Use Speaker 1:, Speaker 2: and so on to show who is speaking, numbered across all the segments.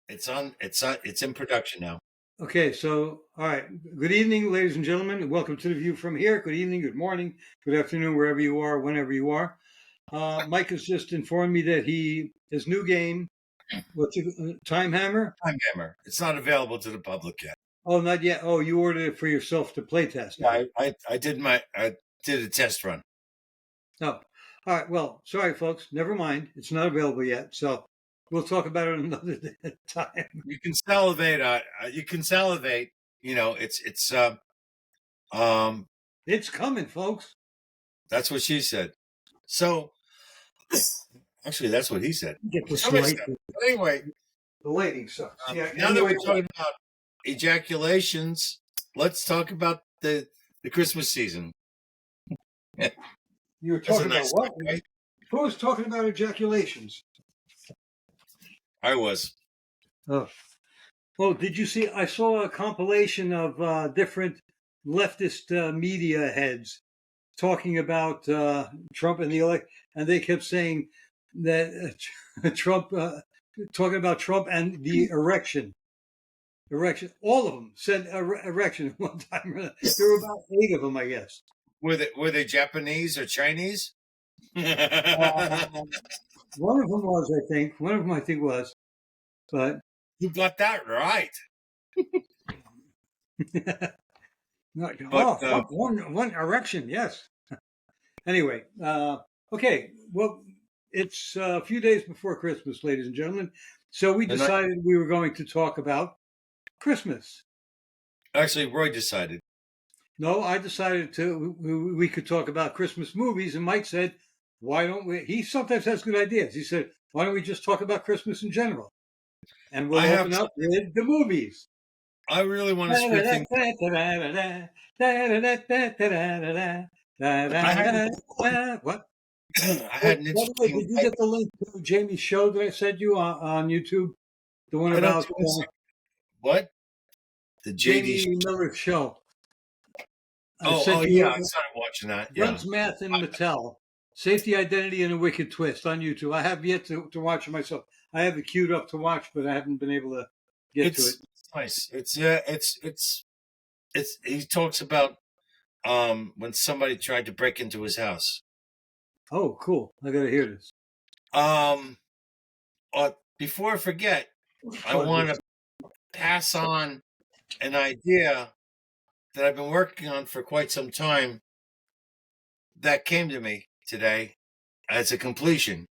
Speaker 1: It's on. It's in production now.
Speaker 2: Okay, so, all right. Good evening, ladies and gentlemen, and welcome to the View from Here. Good evening, good morning, good afternoon, wherever you are, whenever you are. Mike has just informed me that his new game, Time Hammer?
Speaker 1: Time Hammer. It's not available to the public yet.
Speaker 2: Oh, not yet. Oh, you ordered it for yourself to play test now.
Speaker 1: Yeah, I did a test run.
Speaker 2: Oh, all right. Well, sorry, folks. Never mind. It's not available yet. So we'll talk about it another time.
Speaker 1: You can salivate. You can salivate. Um.
Speaker 2: It's coming, folks.
Speaker 1: That's what she said. So, actually, that's what he said.
Speaker 2: Get the
Speaker 1: Somebody
Speaker 2: light.
Speaker 1: said. But anyway,
Speaker 2: The lighting sucks.
Speaker 1: now that we're talking about ejaculations, let's talk about the Christmas season.
Speaker 2: You were
Speaker 1: That's a
Speaker 2: talking
Speaker 1: nice
Speaker 2: about what?
Speaker 1: segue.
Speaker 2: Who was talking about ejaculations?
Speaker 1: I was.
Speaker 2: Oh. Well, did you see? I saw a compilation of different leftist media heads talking about Trump and the elect, and they kept saying that Trump, talking about Trump and the erection. All of them said erection at one time. There were about 8 of them, I guess.
Speaker 1: Were they Japanese or Chinese?
Speaker 2: One of them was, I think. One of them, I think, was. But
Speaker 1: you got that right.
Speaker 2: One erection, yes. Anyway, okay. Well, it's a few days before Christmas, ladies and gentlemen. So we decided we were going to talk about Christmas.
Speaker 1: Actually, Roy decided.
Speaker 2: No, I decided we could talk about Christmas movies, and Mike said, why don't we? He sometimes has good ideas. He said, why don't we just talk about Christmas in general? And we'll open up with the movies.
Speaker 1: I really want to split things.
Speaker 2: What?
Speaker 1: I had an interesting.
Speaker 2: By the way, did you get the link to Jamie's show that I sent you on YouTube? The one about
Speaker 1: what? The
Speaker 2: Jamie Miller show.
Speaker 1: Yeah, I started watching that. Yeah.
Speaker 2: Guns, Math, and Mattel. Safety, Identity, and a Wicked Twist on YouTube. I have yet to watch it myself. I have it queued up to watch, but I haven't been able to get to it.
Speaker 1: It's nice. It's he talks about when somebody tried to break into his house.
Speaker 2: Oh, cool. I gotta hear this.
Speaker 1: Before I forget, I want to pass on an idea that I've been working on for quite some time that came to me today as a completion.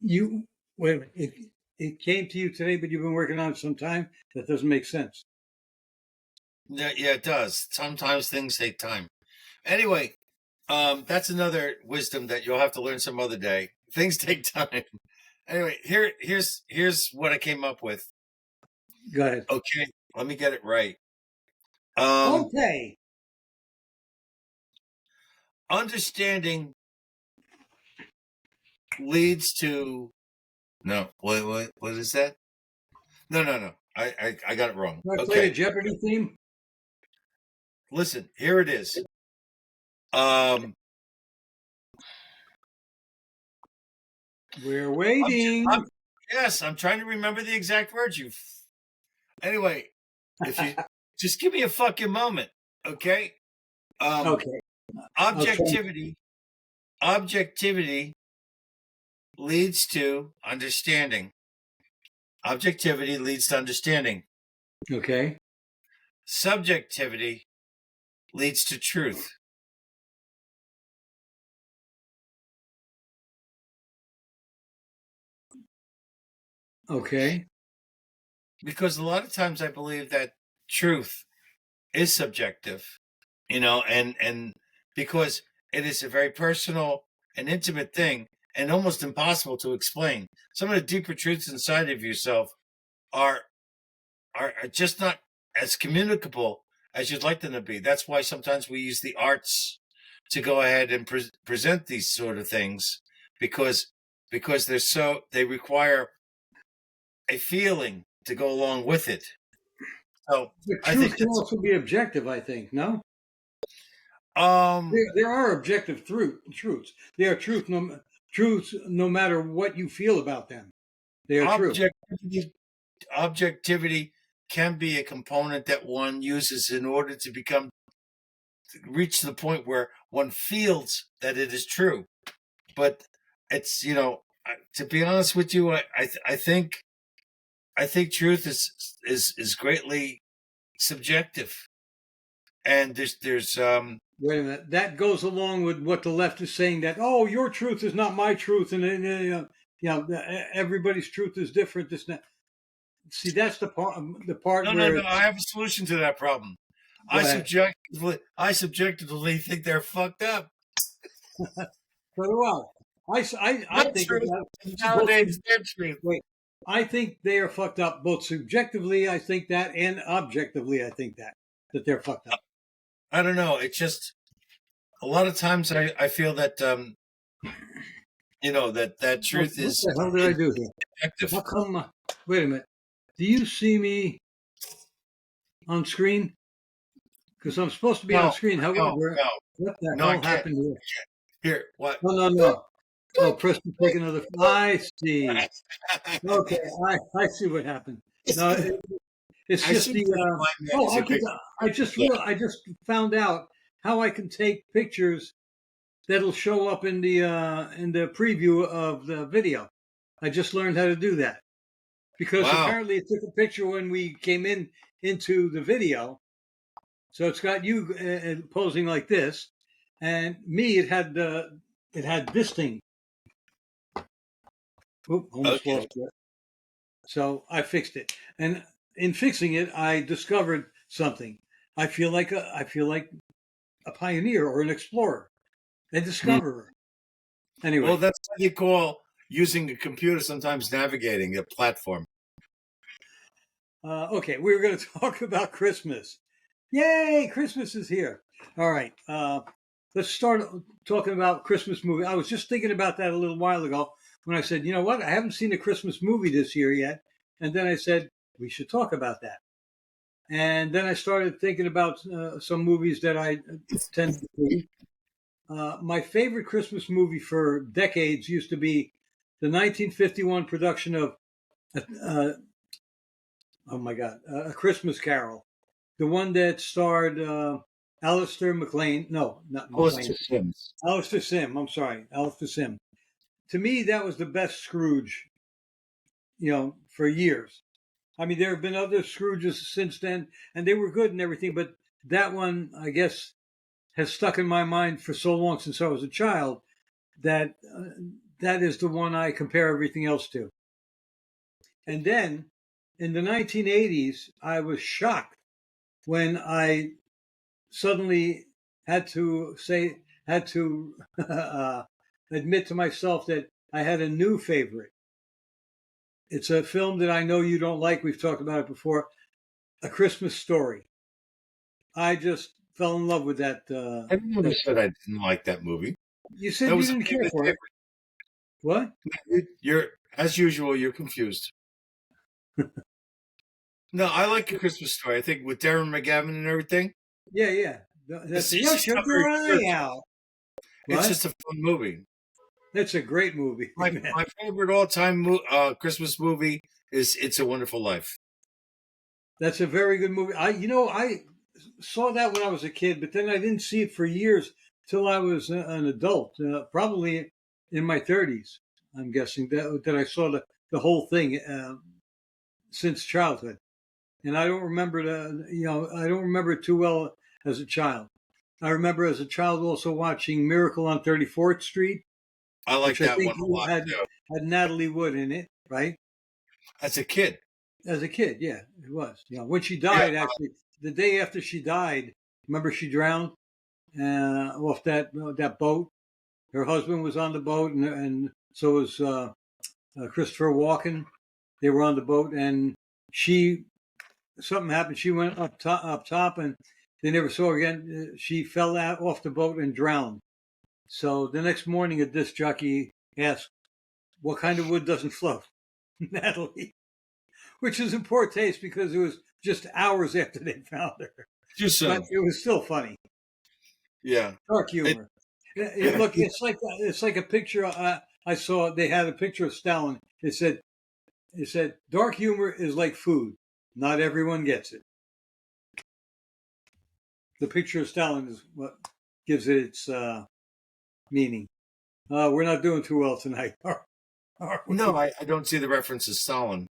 Speaker 2: Wait a minute. It came to you today, but you've been working on it some time? That doesn't make sense.
Speaker 1: Yeah, it does. Sometimes things take time. Anyway, that's another wisdom that you'll have to learn some other day. Things take time. Anyway, here's what I came up with.
Speaker 2: Go ahead.
Speaker 1: Okay, let me get it right.
Speaker 2: Okay.
Speaker 1: Understanding leads to no. What is that? No. I got it wrong.
Speaker 2: Can I play the Jeopardy theme?
Speaker 1: Listen, here it is.
Speaker 2: We're waiting.
Speaker 1: I'm trying to remember the exact words. Anyway, if you just give me a fucking moment, okay?
Speaker 2: Okay.
Speaker 1: Objectivity leads to understanding. Objectivity leads to understanding.
Speaker 2: Okay.
Speaker 1: Subjectivity leads to truth.
Speaker 2: Okay.
Speaker 1: Because a lot of times I believe that truth is subjective, and because it is a very personal and intimate thing and almost impossible to explain. Some of the deeper truths inside of yourself are just not as communicable as you'd like them to be. That's why sometimes we use the arts to go ahead and present these sort of things because they require a feeling to go along with it. So
Speaker 2: the truth can also be objective, I think. No. There are objective truths. They are truths no matter what you feel about them. They are true.
Speaker 1: objectivity can be a component that one uses in order to reach the point where one feels that it is true. But it's, to be honest with you, I think truth is greatly subjective, and there's
Speaker 2: Wait a minute. That goes along with what the left is saying, that, oh, your truth is not my truth, and everybody's truth is different. This, that. See, that's the part. The part
Speaker 1: no,
Speaker 2: where
Speaker 1: I have a solution to that problem.
Speaker 2: Go
Speaker 1: I
Speaker 2: ahead.
Speaker 1: subjectively think they're fucked up.
Speaker 2: So do I think
Speaker 1: Truth
Speaker 2: that
Speaker 1: validates their truth.
Speaker 2: wait, I think they are fucked up both subjectively. I think that, and objectively, I think that they're fucked up.
Speaker 1: I don't know. It's just a lot of times I feel that that truth
Speaker 2: What
Speaker 1: is
Speaker 2: the hell did I do here?
Speaker 1: objective.
Speaker 2: How come? Wait a minute. Do you see me on screen? Because I'm supposed to be on screen. However, what the
Speaker 1: No, I
Speaker 2: hell
Speaker 1: can't.
Speaker 2: happened here?
Speaker 1: Here, what?
Speaker 2: No. Oh, press to take another. I see. Okay, I see what happened. No, it's just the. I just found out how I can take pictures that'll show up in the preview of the video. I just learned how to do that because
Speaker 1: Wow.
Speaker 2: apparently it took a picture when we came into the video. So it's got you posing like this, and me. It had this thing. Oop, almost lost it. So I fixed it, and in fixing it, I discovered something. I feel like a pioneer or an explorer, a discoverer. Anyway,
Speaker 1: Well, that's what you call using a computer, sometimes navigating a platform.
Speaker 2: okay, we were going to talk about Christmas. Yay, Christmas is here. All right, let's start talking about Christmas movie. I was just thinking about that a little while ago when I said, you know what, I haven't seen a Christmas movie this year yet. And then I said, we should talk about that. And then I started thinking about some movies that I tend to see. My favorite Christmas movie for decades used to be the 1951 production of, A Christmas Carol. The one that starred Alistair McLean. No, not McLean. Alistair Sim. I'm sorry, Alistair Sim. To me, that was the best Scrooge, for years. I mean, there have been other Scrooges since then, and they were good and everything, but that one, I guess, has stuck in my mind for so long since I was a child that that is the one I compare everything else to. And then in the 1980s, I was shocked when I suddenly had to admit to myself that I had a new favorite. It's a film that I know you don't like. We've talked about it before. A Christmas Story. I just fell in love with that.
Speaker 1: I never said I didn't like that movie.
Speaker 2: You said you didn't care for it. What?
Speaker 1: You're, as usual, you're confused. No, I like A Christmas Story. I think with Darren McGavin and everything.
Speaker 2: Yeah. That's
Speaker 1: It's
Speaker 2: your eye out.
Speaker 1: It's just a fun movie.
Speaker 2: It's a great movie.
Speaker 1: My favorite all-time Christmas movie is It's a Wonderful Life.
Speaker 2: That's a very good movie. I saw that when I was a kid, but then I didn't see it for years till I was an adult, probably in my 30s. I'm guessing that I saw the whole thing since childhood, and I don't remember I don't remember it too well as a child. I remember as a child also watching Miracle on 34th Street.
Speaker 1: I like that one a lot.
Speaker 2: Had Natalie Wood in it, right?
Speaker 1: As a kid.
Speaker 2: As a kid, yeah, it was. When she died, actually, the day after she died, remember she drowned off that boat. Her husband was on the boat, and so was Christopher Walken. They were on the boat, and something happened. She went up top, and they never saw her again. She fell out off the boat and drowned. So the next morning, a disc jockey asked, "What kind of wood doesn't float?" Natalie. Which is in poor taste because it was just hours after they found her. But it was still funny.
Speaker 1: Yeah.
Speaker 2: Dark humor. Look, it's like a picture I saw. They had a picture of Stalin. It said, It said, "Dark humor is like food. Not everyone gets it." The picture of Stalin is what gives it its meaning. We're not doing too well tonight, are
Speaker 1: No,
Speaker 2: we?
Speaker 1: I don't see the reference to Stalin.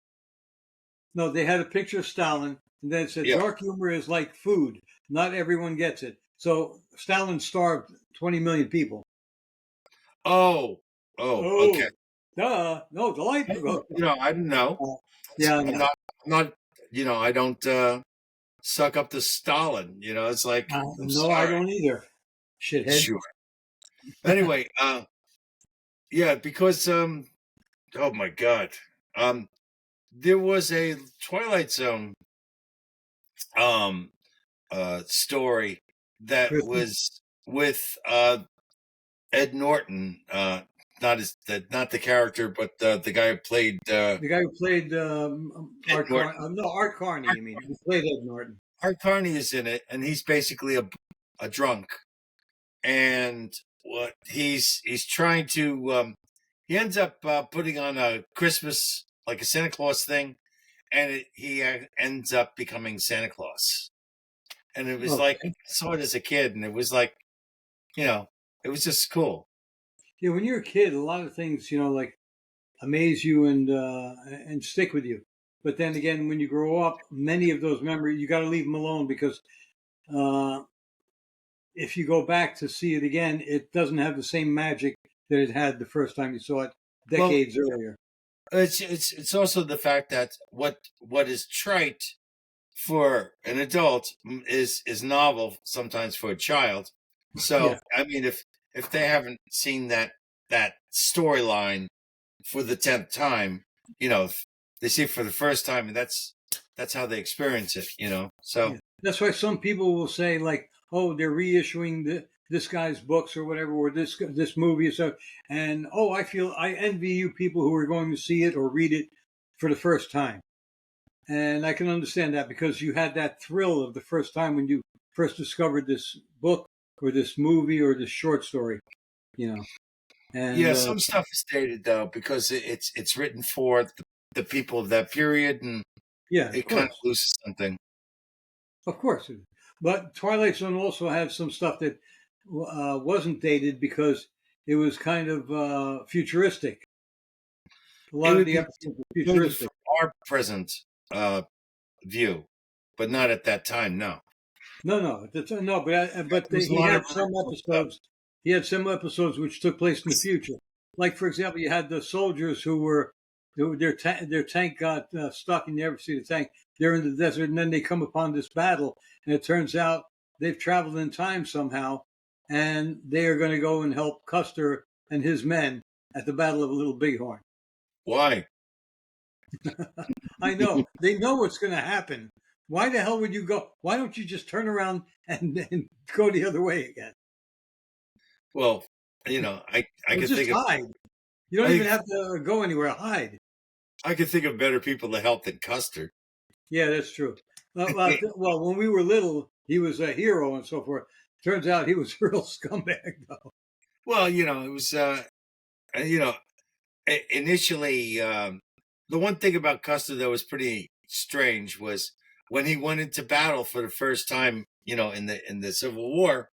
Speaker 2: No, they had a picture of Stalin, and then it said,
Speaker 1: Yeah.
Speaker 2: "Dark humor is like food. Not everyone gets it." So Stalin starved 20 million people.
Speaker 1: Oh, oh,
Speaker 2: Oh,
Speaker 1: okay.
Speaker 2: duh. No, delightful.
Speaker 1: I didn't know.
Speaker 2: Yeah, I
Speaker 1: I'm
Speaker 2: know.
Speaker 1: not, I'm not, I don't suck up to Stalin. It's like, I'm
Speaker 2: No, I
Speaker 1: sorry.
Speaker 2: don't either. Shithead.
Speaker 1: Sure. Anyway, yeah, because oh my God, um, there was a Twilight Zone um story that
Speaker 2: With
Speaker 1: was with Ed Norton, not the character, but the guy who played
Speaker 2: the guy who played
Speaker 1: Ed
Speaker 2: Art
Speaker 1: Norton.
Speaker 2: Carney. No, Art Carney. You mean? Who played Ed Norton?
Speaker 1: Art Carney is in it, and he's basically a drunk, and what he's trying to he ends up putting on a Christmas like a Santa Claus thing, and he ends up becoming Santa Claus. And it was like
Speaker 2: Okay.
Speaker 1: I saw it as a kid, and it was like you know it was just cool.
Speaker 2: Yeah, when you're a kid, a lot of things, like amaze you and stick with you. But then again, when you grow up, many of those memories you got to leave them alone because uh, if you go back to see it again, it doesn't have the same magic that it had the first time you saw it
Speaker 1: Well,
Speaker 2: decades earlier.
Speaker 1: it's also the fact that what is trite for an adult is novel sometimes for a child.
Speaker 2: Yeah,
Speaker 1: So I mean, if they haven't seen that storyline for the 10th time, if they see it for the first time, and that's how they experience it. So
Speaker 2: yeah. That's why some people will say like, "Oh, they're reissuing this guy's books or whatever, or this movie or so." And oh, I envy you people who are going to see it or read it for the first time. And I can understand that because you had that thrill of the first time when you first discovered this book or this movie or this short story, you know. And
Speaker 1: yeah, some stuff is dated though because it's written for the people of that period, and
Speaker 2: yeah,
Speaker 1: it kind of loses something.
Speaker 2: of course. But Twilight Zone also had some stuff that wasn't dated because it was kind of futuristic. A
Speaker 1: It
Speaker 2: lot of
Speaker 1: would
Speaker 2: the
Speaker 1: be
Speaker 2: episodes were
Speaker 1: dated for
Speaker 2: futuristic.
Speaker 1: our present uh, view, but not at that time. No,
Speaker 2: No, but
Speaker 1: there was a
Speaker 2: he
Speaker 1: lot
Speaker 2: had
Speaker 1: of
Speaker 2: some
Speaker 1: original stuff.
Speaker 2: episodes. He had some episodes which took place in the future. Like for example, you had the soldiers their tank got stuck, and you ever see the tank? They're in the desert, and then they come upon this battle, and it turns out they've traveled in time somehow, and they are going to go and help Custer and his men at the Battle of Little Bighorn.
Speaker 1: Why?
Speaker 2: I know they know what's going to happen. Why the hell would you go? Why don't you just turn around and go the other way again?
Speaker 1: Well, I
Speaker 2: Or
Speaker 1: could
Speaker 2: just
Speaker 1: think of
Speaker 2: hide. You don't
Speaker 1: I
Speaker 2: even have to go anywhere. Hide.
Speaker 1: I could think of better people to help than Custer.
Speaker 2: Yeah, that's true. Well, when we were little, he was a hero and so forth. Turns out he was a real scumbag, though.
Speaker 1: Well, it was you know initially the one thing about Custer that was pretty strange was when he went into battle for the first time. In the Civil War,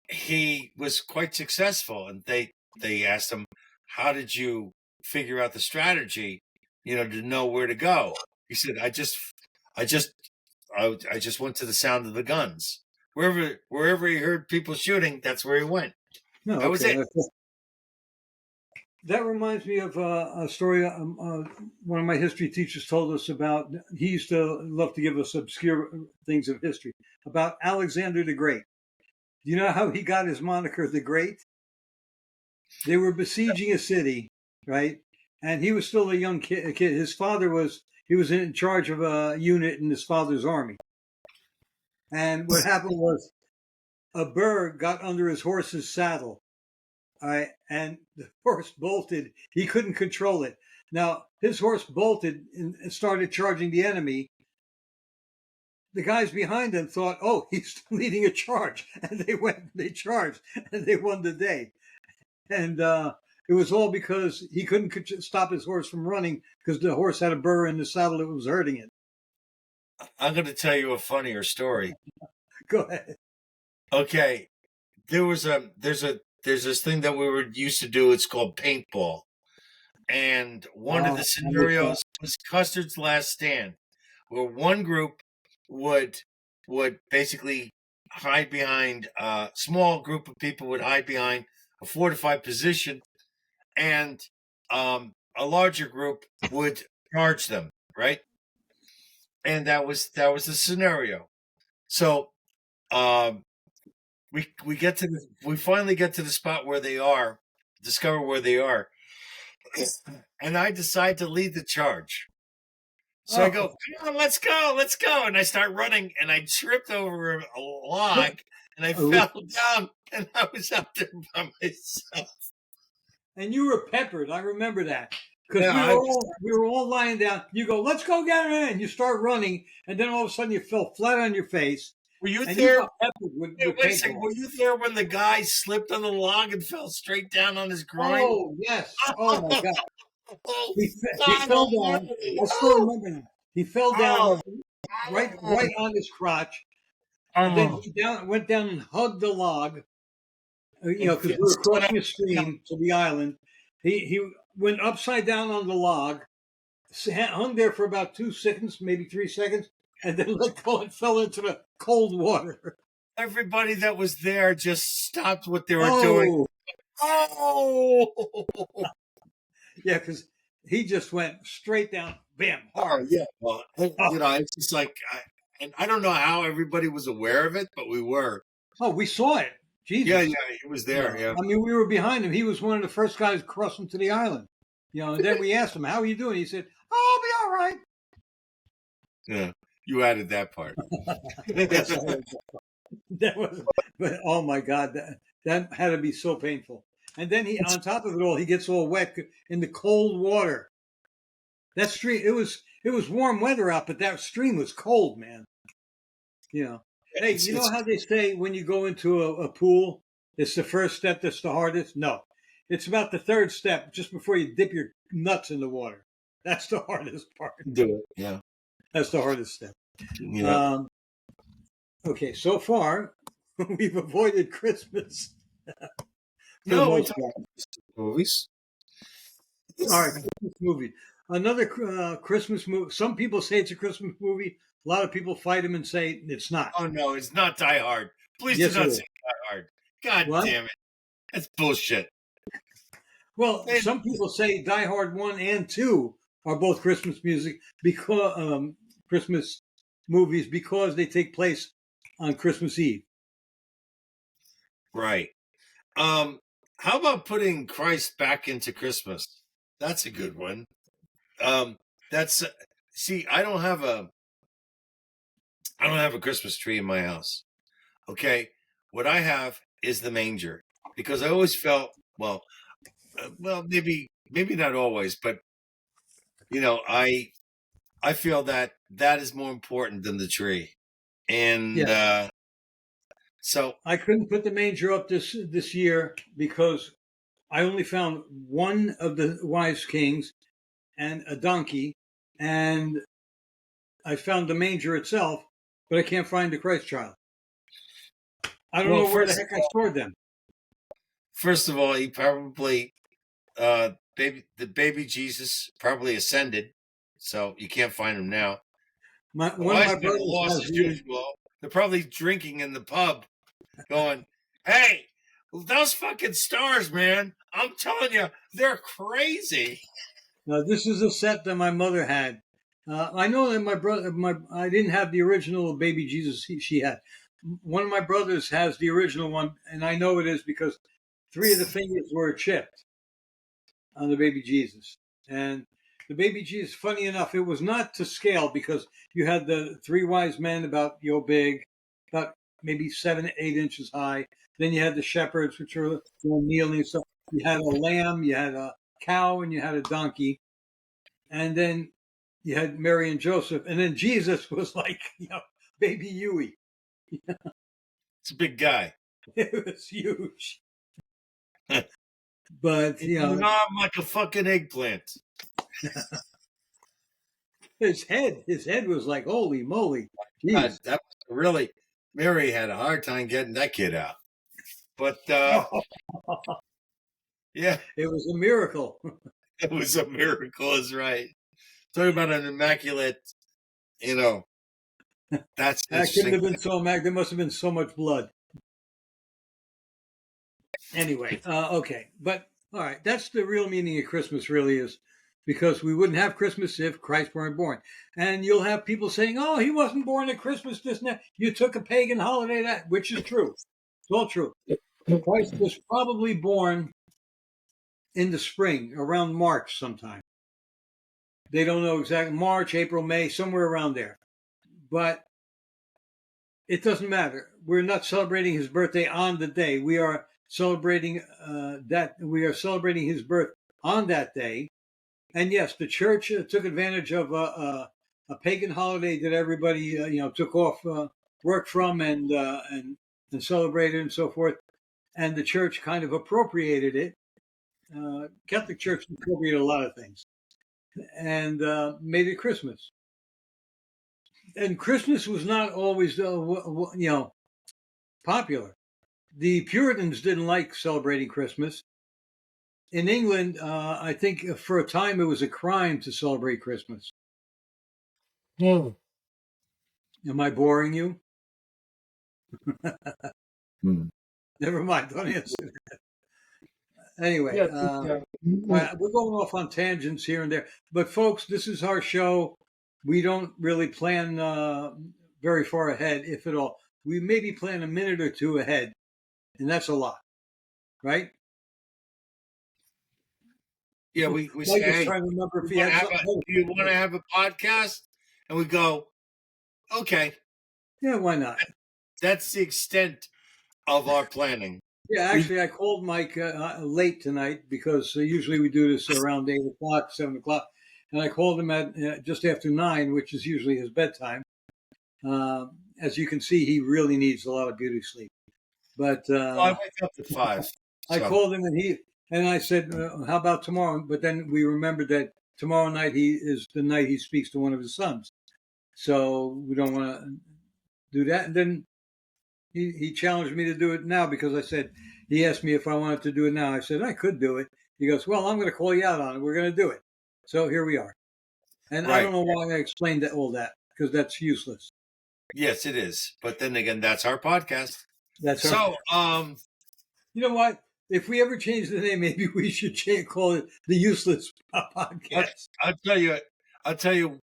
Speaker 1: he was quite successful, and they asked him, "How did you figure out the strategy? To know where to go?" He said, I just, I just went to the sound of the guns. Wherever he heard people shooting, that's where he went.
Speaker 2: No,
Speaker 1: That was
Speaker 2: okay.
Speaker 1: it.
Speaker 2: That reminds me of a story one of my history teachers told us about. He used to love to give us obscure things of history about Alexander the Great. Do you know how he got his moniker, the Great? They were besieging a city, right? And he was still a young kid. His father he was in charge of a unit in his father's army. And what happened was a bird got under his horse's saddle, all right, and the horse bolted. He couldn't control it. Now his horse bolted and started charging the enemy. The guys behind him thought, "Oh, he's leading a charge," and they charged, and they won the day. And it was all because he couldn't stop his horse from running because the horse had a burr in the saddle that was hurting it.
Speaker 1: I'm going to tell you a funnier story.
Speaker 2: Go ahead.
Speaker 1: Okay, there's this thing that we were used to do. It's called paintball, and one of the scenarios was Custard's Last Stand, where one group would basically hide behind a small group of people would hide behind a fortified position, and a larger group would charge them, right? And that was the scenario. So we finally get to the spot where they are, discover where they are, and I decide to lead the charge. So I go, come on, let's go. And I start running, and I tripped over a log, and I fell down, and I was out there by myself.
Speaker 2: And you were peppered. I remember that. Because we were all lying down. You go, let's go get her in. You start running, and then all of a sudden you fell flat on your face.
Speaker 1: Were you there?
Speaker 2: Were
Speaker 1: you there when the guy slipped on the log and fell straight down on his groin?
Speaker 2: Oh, yes. Oh, my God. He fell down. I still remember that. He fell down right on his crotch. And then he went down and hugged the log. Because we were crossing a stream to the island. He went upside down on the log, hung there for about 2 seconds, maybe 3 seconds, and then let go and fell into the cold water.
Speaker 1: Everybody that was there just stopped what they were doing. Oh!
Speaker 2: Yeah, because he just went straight down, bam, hard.
Speaker 1: Yeah. Well, it's just like, I don't know how everybody was aware of it, but we were.
Speaker 2: Oh, we saw it. Jesus.
Speaker 1: Yeah, he was there. Yeah.
Speaker 2: I mean, we were behind him. He was one of the first guys crossing to the island. And then we asked him, "How are you doing?" He said, "Oh, I'll be all right."
Speaker 1: Yeah, you added that part.
Speaker 2: That was, but oh my God, that had to be so painful. And then on top of it all, he gets all wet in the cold water. That stream, it was warm weather out, but that stream was cold, man. Hey, you know how they say when you go into a pool, it's the first step that's the hardest? No. It's about the third step, just before you dip your nuts in the water. That's the hardest part.
Speaker 1: Do it. Yeah.
Speaker 2: That's the hardest step. Yeah. Okay, so far, we've avoided Christmas.
Speaker 1: No, movies.
Speaker 2: All right, Christmas movie. Another Christmas movie. Some people say it's a Christmas movie. A lot of people fight him and say it's not.
Speaker 1: Oh, no, it's not Die Hard. Please do not say Die Hard. God damn it. That's bullshit.
Speaker 2: Well, some people say Die Hard 1 and 2 are both Christmas music because Christmas movies because they take place on Christmas Eve.
Speaker 1: Right. How about putting Christ back into Christmas? That's a good one. See, I don't have a Christmas tree in my house. Okay. What I have is the manger because I always felt, well, maybe not always, but I feel that is more important than the tree. And so
Speaker 2: I couldn't put the manger up this year because I only found one of the wise kings and a donkey, and I found the manger itself, but I can't find the Christ child. I don't know where the heck I stored them.
Speaker 1: First of all, he probably the baby Jesus probably ascended, so you can't find him now.
Speaker 2: One of my brothers
Speaker 1: lost as usual. They're probably drinking in the pub, going, "Hey, those fucking stars, man! I'm telling you, they're crazy."
Speaker 2: Now, this is a set that my mother had. I know that my brother, I didn't have the original baby Jesus she had. One of my brothers has the original one, and I know it is because 3 of the fingers were chipped on the baby Jesus. And the baby Jesus, funny enough, it was not to scale because you had the 3 wise men about big, about maybe 7 to 8 inches high. Then you had the shepherds, which are kneeling and stuff. You had a lamb, you had a cow, and you had a donkey. And then you had Mary and Joseph. And then Jesus was like, baby Huey.
Speaker 1: It's a big guy.
Speaker 2: It was huge. But
Speaker 1: And an arm like a fucking eggplant.
Speaker 2: his head was like, holy moly,
Speaker 1: God,
Speaker 2: jeez.
Speaker 1: that was really, Mary had a hard time getting that kid out. But yeah,
Speaker 2: It was a miracle.
Speaker 1: it was a miracle, is right. Talking about an immaculate, you know, that's
Speaker 2: That couldn't
Speaker 1: interesting.
Speaker 2: have been so there must have been so much blood. Anyway, okay, but all right, that's the real meaning of Christmas. Really is because we wouldn't have Christmas if Christ weren't born. And you'll have people saying, "Oh, he wasn't born at Christmas. This and that. You took a pagan holiday." That which is true. It's all true. Christ was probably born in the spring, around March sometime. They don't know exactly March, April, May, somewhere around there. But it doesn't matter. We're not celebrating his birthday on the day. We are celebrating celebrating his birth on that day. And yes, the church took advantage of a pagan holiday that everybody took off work from and celebrated and so forth. And the church kind of appropriated it. Catholic Church appropriated a lot of things and made it Christmas. And Christmas was not always, popular. The Puritans didn't like celebrating Christmas. In England, I think for a time it was a crime to celebrate Christmas. Am I boring you? Never mind. Don't answer that. Anyway, we're going off on tangents here and there. But folks, this is our show. We don't really plan very far ahead, if at all. We maybe plan a minute or two ahead, and that's a lot, right?
Speaker 1: Yeah, we
Speaker 2: Mike
Speaker 1: say,
Speaker 2: is
Speaker 1: hey,
Speaker 2: trying to remember if
Speaker 1: do
Speaker 2: he
Speaker 1: you
Speaker 2: had something.
Speaker 1: want to have a podcast? And we go, okay.
Speaker 2: Yeah, why not?
Speaker 1: That's the extent of our planning.
Speaker 2: Yeah, actually, I called Mike late tonight because usually we do this around 8 o'clock, 7 o'clock, and I called him at just after 9, which is usually his bedtime. As you can see, he really needs a lot of beauty sleep. But
Speaker 1: I wake up at 5.
Speaker 2: I called him and I said, "How about tomorrow?" But then we remembered that tomorrow night is the night he speaks to one of his sons, so we don't want to do that. And then he challenged me to do it now because I said he asked me if I wanted to do it now. I said I could do it. He goes, "Well, I'm going to call you out on it. We're going to do it." So here we are. And I don't know why I explained all that because that's useless.
Speaker 1: Yes, it is. But then again, that's our podcast.
Speaker 2: That's
Speaker 1: so.
Speaker 2: You know what? If we ever change the name, maybe we should call it the Useless Podcast.
Speaker 1: I'll tell you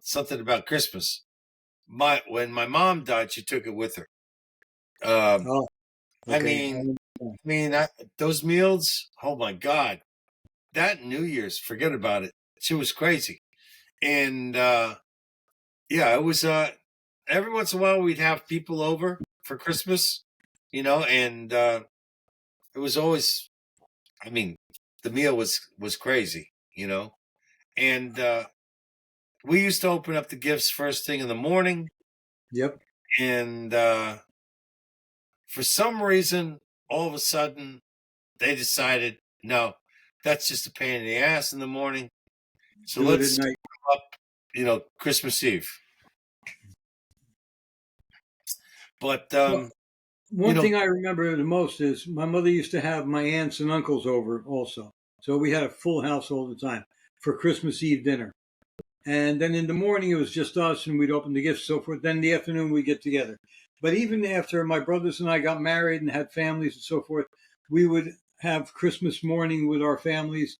Speaker 1: something about Christmas. When my mom died, she took it with her. Okay. I mean, those meals. Oh my God, that New Year's, forget about it. She was crazy, and yeah, it was. Every once in a while, we'd have people over for Christmas, and it was always. I mean, the meal was crazy, and we used to open up the gifts first thing in the morning.
Speaker 2: Yep.
Speaker 1: And for some reason, all of a sudden, they decided, no, that's just a pain in the ass in the morning. So let's up, Christmas Eve. But
Speaker 2: one thing I remember the most is my mother used to have my aunts and uncles over also. So we had a full house all the time for Christmas Eve dinner. And then in the morning, it was just us and we'd open the gifts and so forth. Then in the afternoon, we'd get together. But even after my brothers and I got married and had families and so forth, we would have Christmas morning with our families,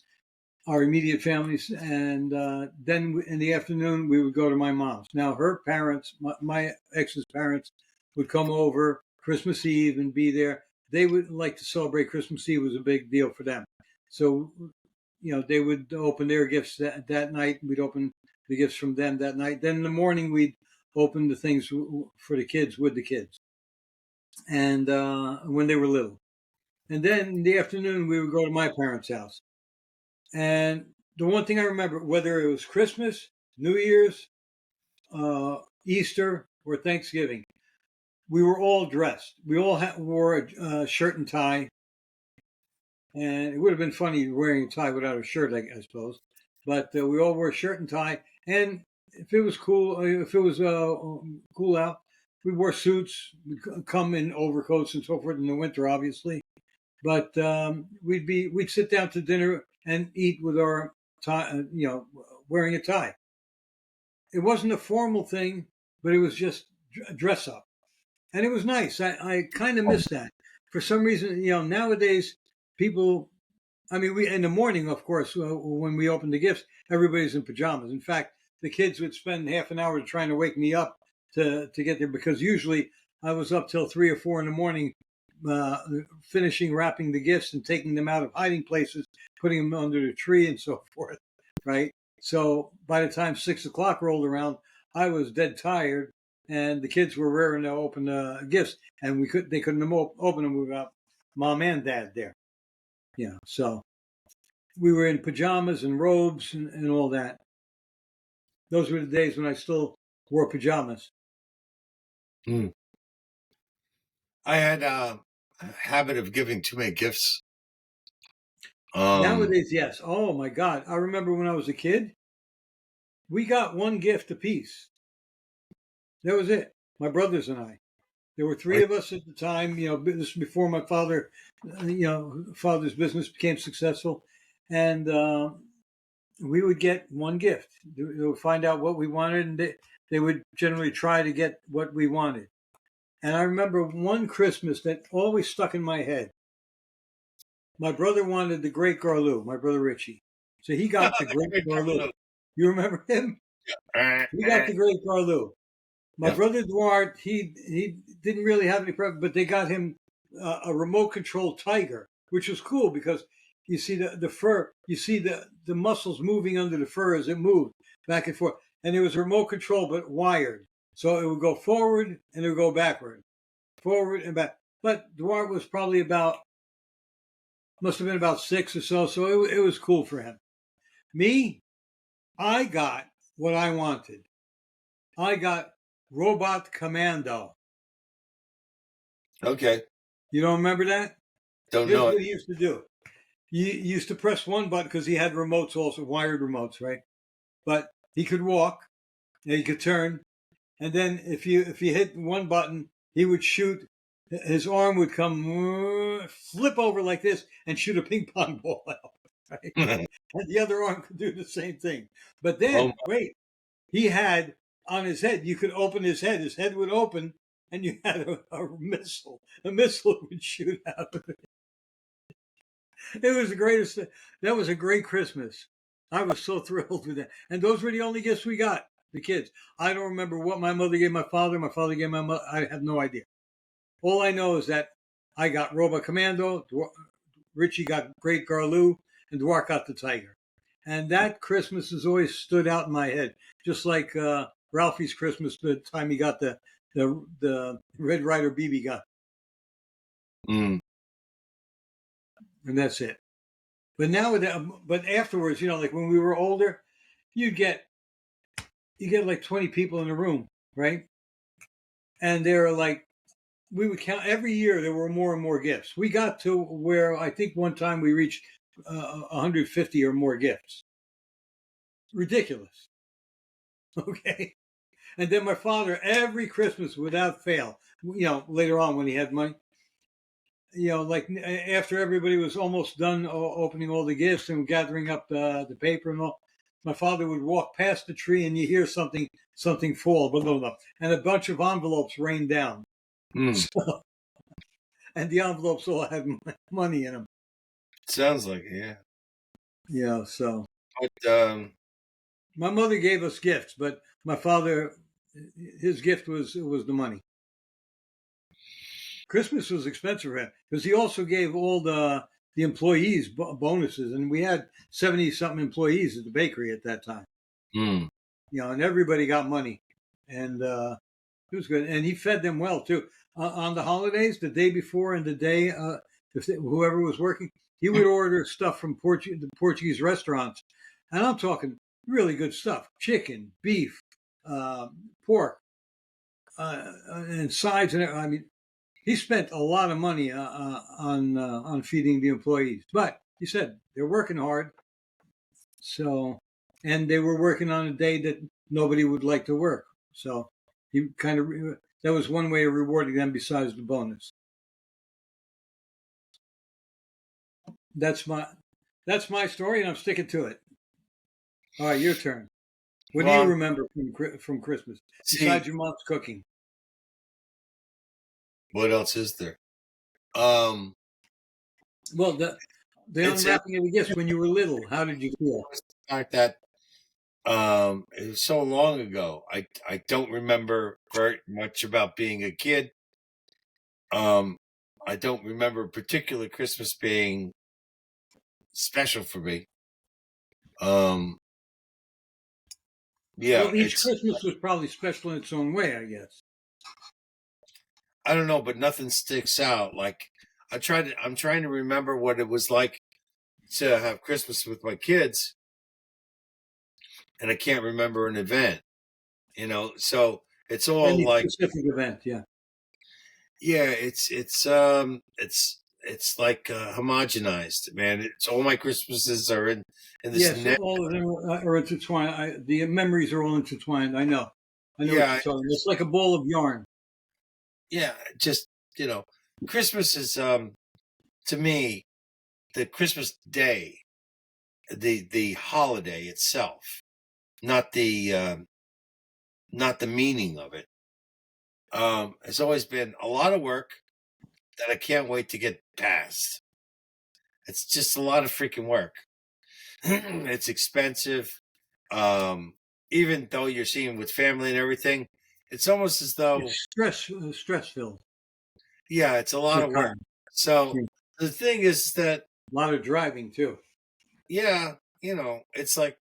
Speaker 2: our immediate families. And then in the afternoon, we would go to my mom's. Now, her parents, my ex's parents, would come over Christmas Eve and be there. They would like to celebrate Christmas Eve. It was a big deal for them. So, they would open their gifts that night. We'd open the gifts from them that night. Then in the morning, we'd open the things for the kids with the kids. And when they were little. And then in the afternoon, we would go to my parents' house. And the one thing I remember, whether it was Christmas, New Year's, Easter, or Thanksgiving, we were all dressed. We all wore a shirt and tie. and it would have been funny wearing a tie without a shirt, I suppose. But we all wore shirt and tie, and if it was cool, if it was cool out, we wore suits. We'd come in overcoats and so forth in the winter, obviously. But we'd sit down to dinner and eat with our tie, wearing a tie. It wasn't a formal thing, but it was just dress up, and it was nice. I kind of miss that. For some reason, nowadays people. I mean, we in the morning, of course, when we opened the gifts, everybody's in pajamas. In fact, the kids would spend half an hour trying to wake me up to get there because usually I was up till 3 or 4 in the morning, finishing wrapping the gifts and taking them out of hiding places, putting them under the tree and so forth. Right. So by the time 6 o'clock rolled around, I was dead tired, and the kids were raring to open the gifts, and they couldn't open them without mom and dad there. Yeah, so we were in pajamas and robes and all that. Those were the days when I still wore pajamas.
Speaker 1: Mm. I had a habit of giving too many gifts.
Speaker 2: Nowadays, yes. Oh my God. I remember when I was a kid, we got one gift apiece. That was it. My brothers and I. There were three of us at the time. This was before my father's business became successful. And we would get one gift. They would find out what we wanted, and they would generally try to get what we wanted. And I remember one Christmas that always stuck in my head. My brother wanted the Great Garlou, my brother Richie. So he got the Great Garlou. You remember him? He got the Great Garlou. My brother Duarte, he didn't really have any problem, but they got him a remote control tiger, which was cool because you see the fur, you see the muscles moving under the fur as it moved back and forth. And it was remote control, but wired. So it would go forward and it would go backward, forward and back. But Duarte was probably must have been about 6 or so. So it was cool for him. Me, I got what I wanted. I got Robot Commando.
Speaker 1: Okay.
Speaker 2: You don't remember that?
Speaker 1: Don't
Speaker 2: Here's
Speaker 1: know
Speaker 2: what
Speaker 1: it.
Speaker 2: he used to do. He used to press one button because he had remotes also, wired remotes, right? But he could walk, and he could turn, and then if you hit one button, he would shoot. His arm would come, flip over like this, and shoot a ping pong ball out. Right? And the other arm could do the same thing. But then, wait, he had on his head, you could open his head would open, and you had a missile. A missile would shoot out of it. It was the greatest. That was a great Christmas. I was so thrilled with that. And those were the only gifts we got, the kids. I don't remember what my mother gave my father gave my mother. I have no idea. All I know is that I got Robo Commando, Richie got Great Garlou, and Duarte got the Tiger. And that Christmas has always stood out in my head, just like Ralphie's Christmas, the time he got the Red Ryder BB gun.
Speaker 1: Mm.
Speaker 2: And that's it. But but afterwards, like when we were older, you get like 20 people in a room, right? And they're like, we would count every year. There were more and more gifts. We got to where I think one time we reached 150 or more gifts. Ridiculous. Okay. And then my father, every Christmas without fail, later on when he had money, like after everybody was almost done opening all the gifts and gathering up the paper and all, my father would walk past the tree and you hear something fall, and a bunch of envelopes rain down. So, and the envelopes all had money in them.
Speaker 1: Sounds like it, yeah.
Speaker 2: Yeah, so.
Speaker 1: But
Speaker 2: my mother gave us gifts, but my father, his gift was the money. Christmas was expensive for him because he also gave all the employees bonuses, and we had 70-something employees at the bakery at that time.
Speaker 1: Mm.
Speaker 2: And everybody got money, and it was good. And he fed them well too. On the holidays, the day before and the day, whoever was working, he would order stuff from the Portuguese restaurants, and I'm talking really good stuff: chicken, beef, pork, and sides, and I mean. he spent a lot of money on feeding the employees, but he said they're working hard. So, and they were working on a day that nobody would like to work. So he kind of that was one way of rewarding them besides the bonus. That's my story, and I'm sticking to it. All right, your turn. What do you
Speaker 1: Well,
Speaker 2: remember from Christmas besides
Speaker 1: see,
Speaker 2: your mom's cooking?
Speaker 1: what else is there? Um,
Speaker 2: Well, the
Speaker 1: it's
Speaker 2: unwrapping of the gifts when you were little. How did you feel?
Speaker 1: the fact that it was so long ago. I don't remember very much about being a kid. Um, I don't remember a particular Christmas being special for me. Um, yeah,
Speaker 2: Well, each
Speaker 1: it's
Speaker 2: Christmas was probably special in its own way, I guess.
Speaker 1: I don't know, but nothing sticks out. Like I'm trying to remember what it was like to have Christmas with my kids, and I can't remember an event. So it's all
Speaker 2: Any
Speaker 1: like,
Speaker 2: specific event, yeah.
Speaker 1: yeah, it's like homogenized, man. It's all my Christmases are in this
Speaker 2: Yes,
Speaker 1: net.
Speaker 2: all of them are intertwined. The memories are all intertwined. I know what you're
Speaker 1: Yeah,
Speaker 2: talking. It's like a ball of yarn.
Speaker 1: yeah, just Christmas is to me the Christmas day, the holiday itself, not the meaning of it. It's always been a lot of work that I can't wait to get past. It's just a lot of freaking work. It's expensive. Um, Even though you're seeing with family and everything, it's almost as though,
Speaker 2: It's stress filled.
Speaker 1: yeah, it's a lot
Speaker 2: Good
Speaker 1: of work.
Speaker 2: time.
Speaker 1: So
Speaker 2: Yeah.
Speaker 1: the thing is that,
Speaker 2: A lot of driving too.
Speaker 1: yeah, it's like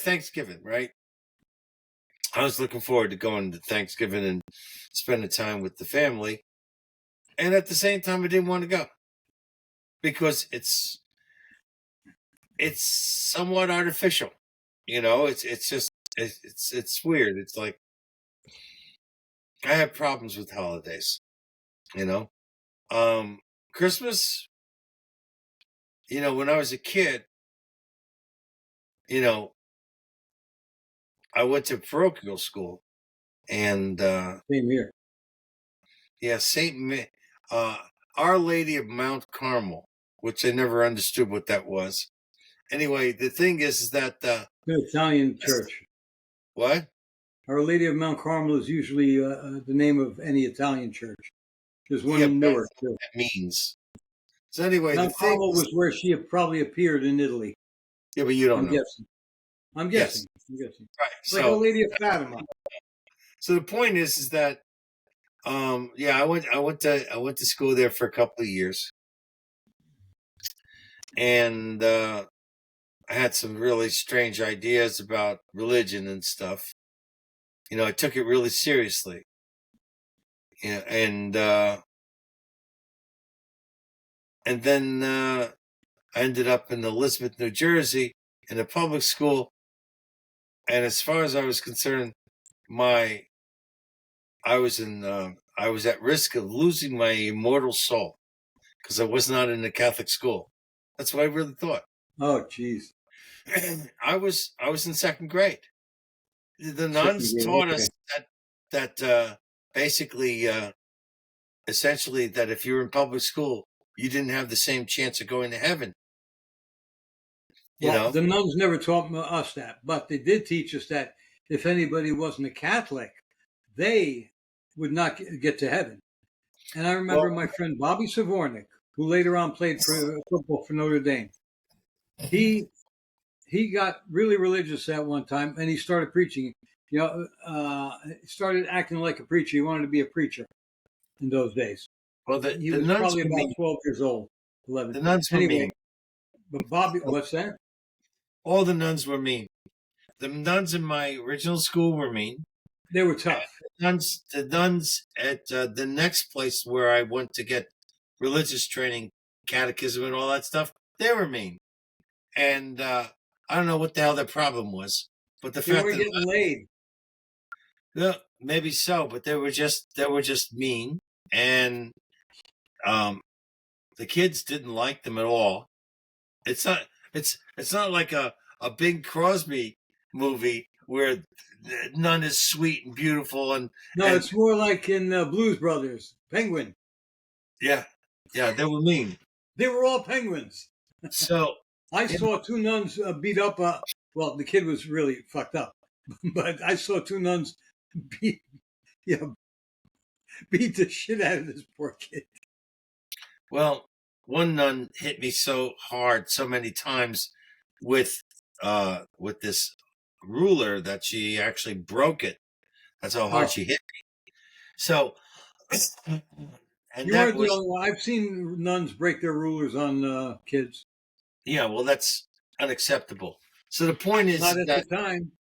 Speaker 1: Thanksgiving, right? I was looking forward to going to Thanksgiving and spending time with the family, and at the same time, I didn't want to go because it's somewhat artificial. It's just it's weird. It's like I have problems with holidays. You know, Christmas. When I was a kid, you know, I went to parochial school, and
Speaker 2: Same here.
Speaker 1: yeah, uh, Our Lady of Mount Carmel, which I never understood what that was. Anyway, the thing is that
Speaker 2: The Italian church.
Speaker 1: what?
Speaker 2: Our Lady of Mount Carmel is usually the name of any Italian church. There's one
Speaker 1: Yeah,
Speaker 2: in
Speaker 1: but I don't know
Speaker 2: Newark too.
Speaker 1: what that means. So anyway, the
Speaker 2: Mount
Speaker 1: thing
Speaker 2: Carmel
Speaker 1: is,
Speaker 2: was where she probably appeared in Italy.
Speaker 1: yeah, but you don't
Speaker 2: I'm
Speaker 1: know.
Speaker 2: guessing. I'm
Speaker 1: Yes,
Speaker 2: guessing. I'm guessing.
Speaker 1: right.
Speaker 2: Like Our
Speaker 1: So,
Speaker 2: Lady of Fatima.
Speaker 1: so the point is that yeah, I went to school there for a couple of years, and I had some really strange ideas about religion and stuff. I took it really seriously. Yeah, and then I ended up in Elizabeth, New Jersey, in a public school. And as far as I was concerned, my I was at risk of losing my immortal soul because I was not in a Catholic school. That's what I really thought.
Speaker 2: Oh, jeez.
Speaker 1: I was in second grade. The
Speaker 2: Second
Speaker 1: nuns
Speaker 2: grade.
Speaker 1: taught
Speaker 2: Okay.
Speaker 1: us that basically, essentially, that if you were in public school, you didn't have the same chance of going to heaven. You
Speaker 2: Well,
Speaker 1: know,
Speaker 2: the nuns never taught us that, but they did teach us that if anybody wasn't a Catholic, they would not get to heaven. And I remember
Speaker 1: well,
Speaker 2: my friend Bobby Savornik, who later on played for football for Notre Dame. He he got really religious at one time, and he started preaching. Started acting like a preacher. He wanted to be a preacher in those days.
Speaker 1: well,
Speaker 2: He
Speaker 1: the
Speaker 2: was
Speaker 1: nuns
Speaker 2: probably
Speaker 1: were
Speaker 2: about
Speaker 1: mean.
Speaker 2: 12 years old, 11.
Speaker 1: The nuns were
Speaker 2: Anyway,
Speaker 1: mean.
Speaker 2: but Bobby, what's that?
Speaker 1: All the nuns were mean. The nuns in my original school were mean.
Speaker 2: They were tough.
Speaker 1: The nuns at the next place where I went to get religious training, catechism, and all that stuff, they were mean. And I don't know what the hell their problem was, but the
Speaker 2: They
Speaker 1: fact
Speaker 2: weren't
Speaker 1: that
Speaker 2: getting laid.
Speaker 1: maybe so, but they were just mean. and the kids didn't like them at all. It's not. It's not like a Bing Crosby movie where none is sweet and beautiful
Speaker 2: No,
Speaker 1: and
Speaker 2: it's more like in Blues Brothers, Penguin.
Speaker 1: yeah, they were mean.
Speaker 2: They were all penguins.
Speaker 1: So
Speaker 2: I saw two nuns beat up. Well, the kid was really fucked up, but I saw two nuns beat, beat the shit out of this poor kid.
Speaker 1: well, one nun hit me so hard so many times with this ruler that she actually broke it. That's how hard
Speaker 2: Oh,
Speaker 1: she hit me. So and
Speaker 2: you
Speaker 1: that
Speaker 2: weren't the
Speaker 1: was
Speaker 2: only one. I've seen nuns break their rulers on kids.
Speaker 1: yeah, well that's unacceptable. So the point
Speaker 2: Not
Speaker 1: is
Speaker 2: at the
Speaker 1: that
Speaker 2: time,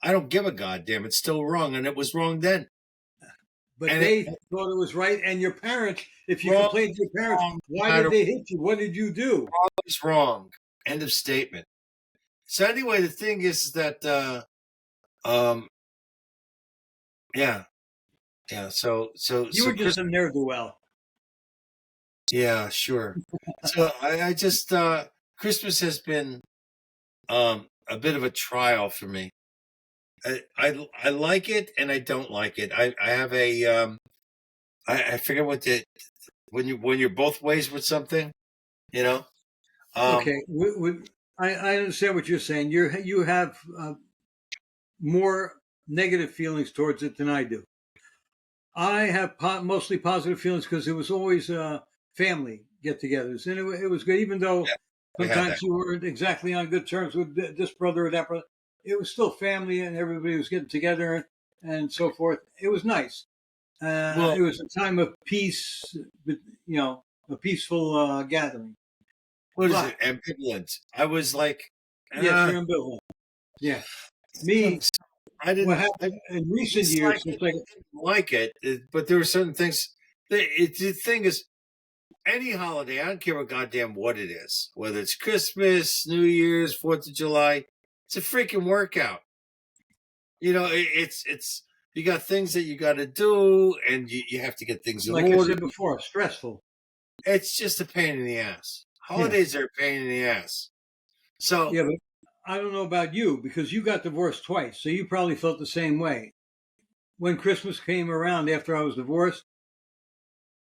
Speaker 1: I don't give a goddamn. It's still wrong, and it was wrong then.
Speaker 2: but
Speaker 1: And it
Speaker 2: they thought it was right. And your parents, if you
Speaker 1: wrong,
Speaker 2: complained to your parents,
Speaker 1: wrong, no
Speaker 2: why
Speaker 1: matter
Speaker 2: did they hit you? What did you do?
Speaker 1: wrong is wrong. End of statement. So anyway, the thing is that um yeah,
Speaker 2: You
Speaker 1: so
Speaker 2: were just
Speaker 1: Chris
Speaker 2: a ne'er do well.
Speaker 1: yeah, sure. So I just Christmas has been a bit of a trial for me. I like it and I don't like it. I have a I forget what the when you're both ways with something, you know. Um
Speaker 2: Okay, I understand what you're saying. You have more negative feelings towards it than I do. I have mostly positive feelings because it was always family get-togethers, and it was good. Even though
Speaker 1: yeah, we had that.
Speaker 2: sometimes you weren't exactly on good terms with this brother or that brother, it was still family, and everybody was getting together and so forth. It was nice.
Speaker 1: Well,
Speaker 2: It was a time of peace, a peaceful gathering.
Speaker 1: what is
Speaker 2: But
Speaker 1: it? Ambivalent. I was like,
Speaker 2: yes,
Speaker 1: uh,
Speaker 2: you're ambivalent. Yeah, me.
Speaker 1: I
Speaker 2: What
Speaker 1: didn't. I
Speaker 2: happened in recent years?
Speaker 1: disliked it.
Speaker 2: It's like
Speaker 1: I didn't like but there were certain things. The thing is, any holiday, I don't care what goddamn what it is, whether it's Christmas, New Year's, 4th of July, it's a freaking workout. You know, it's you got things that you got to do, and you have to get things in
Speaker 2: like I
Speaker 1: order.
Speaker 2: said before, stressful.
Speaker 1: It's just a pain in the ass.
Speaker 2: Yeah,
Speaker 1: Holidays are a pain in the ass. So,
Speaker 2: yeah, but I don't know about you because you got divorced twice, so you probably felt the same way. When Christmas came around after I was divorced,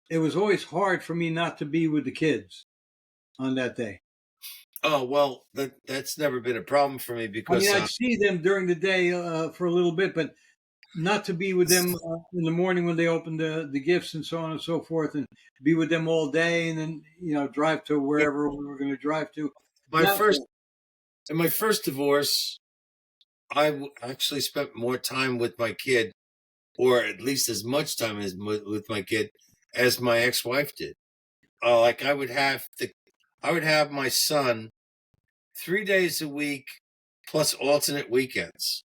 Speaker 2: it was always hard for me not to be with the kids on that day.
Speaker 1: oh well, that's never been a problem for me
Speaker 2: I mean,
Speaker 1: because
Speaker 2: I'd see them during the day for a little bit, but not to be with them in the morning when they opened the gifts and so on and so forth, and be with them all day, and then drive to wherever we were going to drive to.
Speaker 1: my
Speaker 2: That
Speaker 1: first in my first divorce, actually spent more time with my kid, or at least as much time as with my kid as my ex-wife did. Like I would have my son 3 days a week plus alternate weekends.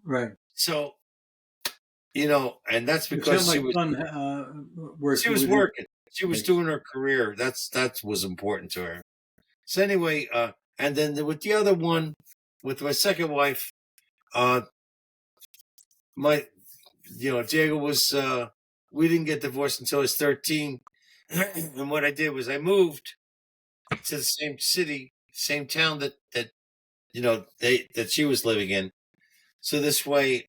Speaker 2: right.
Speaker 1: So and that's
Speaker 2: Except
Speaker 1: because
Speaker 2: my son works
Speaker 1: she was
Speaker 2: within
Speaker 1: working, she was
Speaker 2: place.
Speaker 1: doing her career. That was important to her. So anyway, and then with the other one, with my second wife, uh, my Diego was we didn't get divorced until I was 13. And what I did was I moved to the same city, same town that that she was living in. So this way,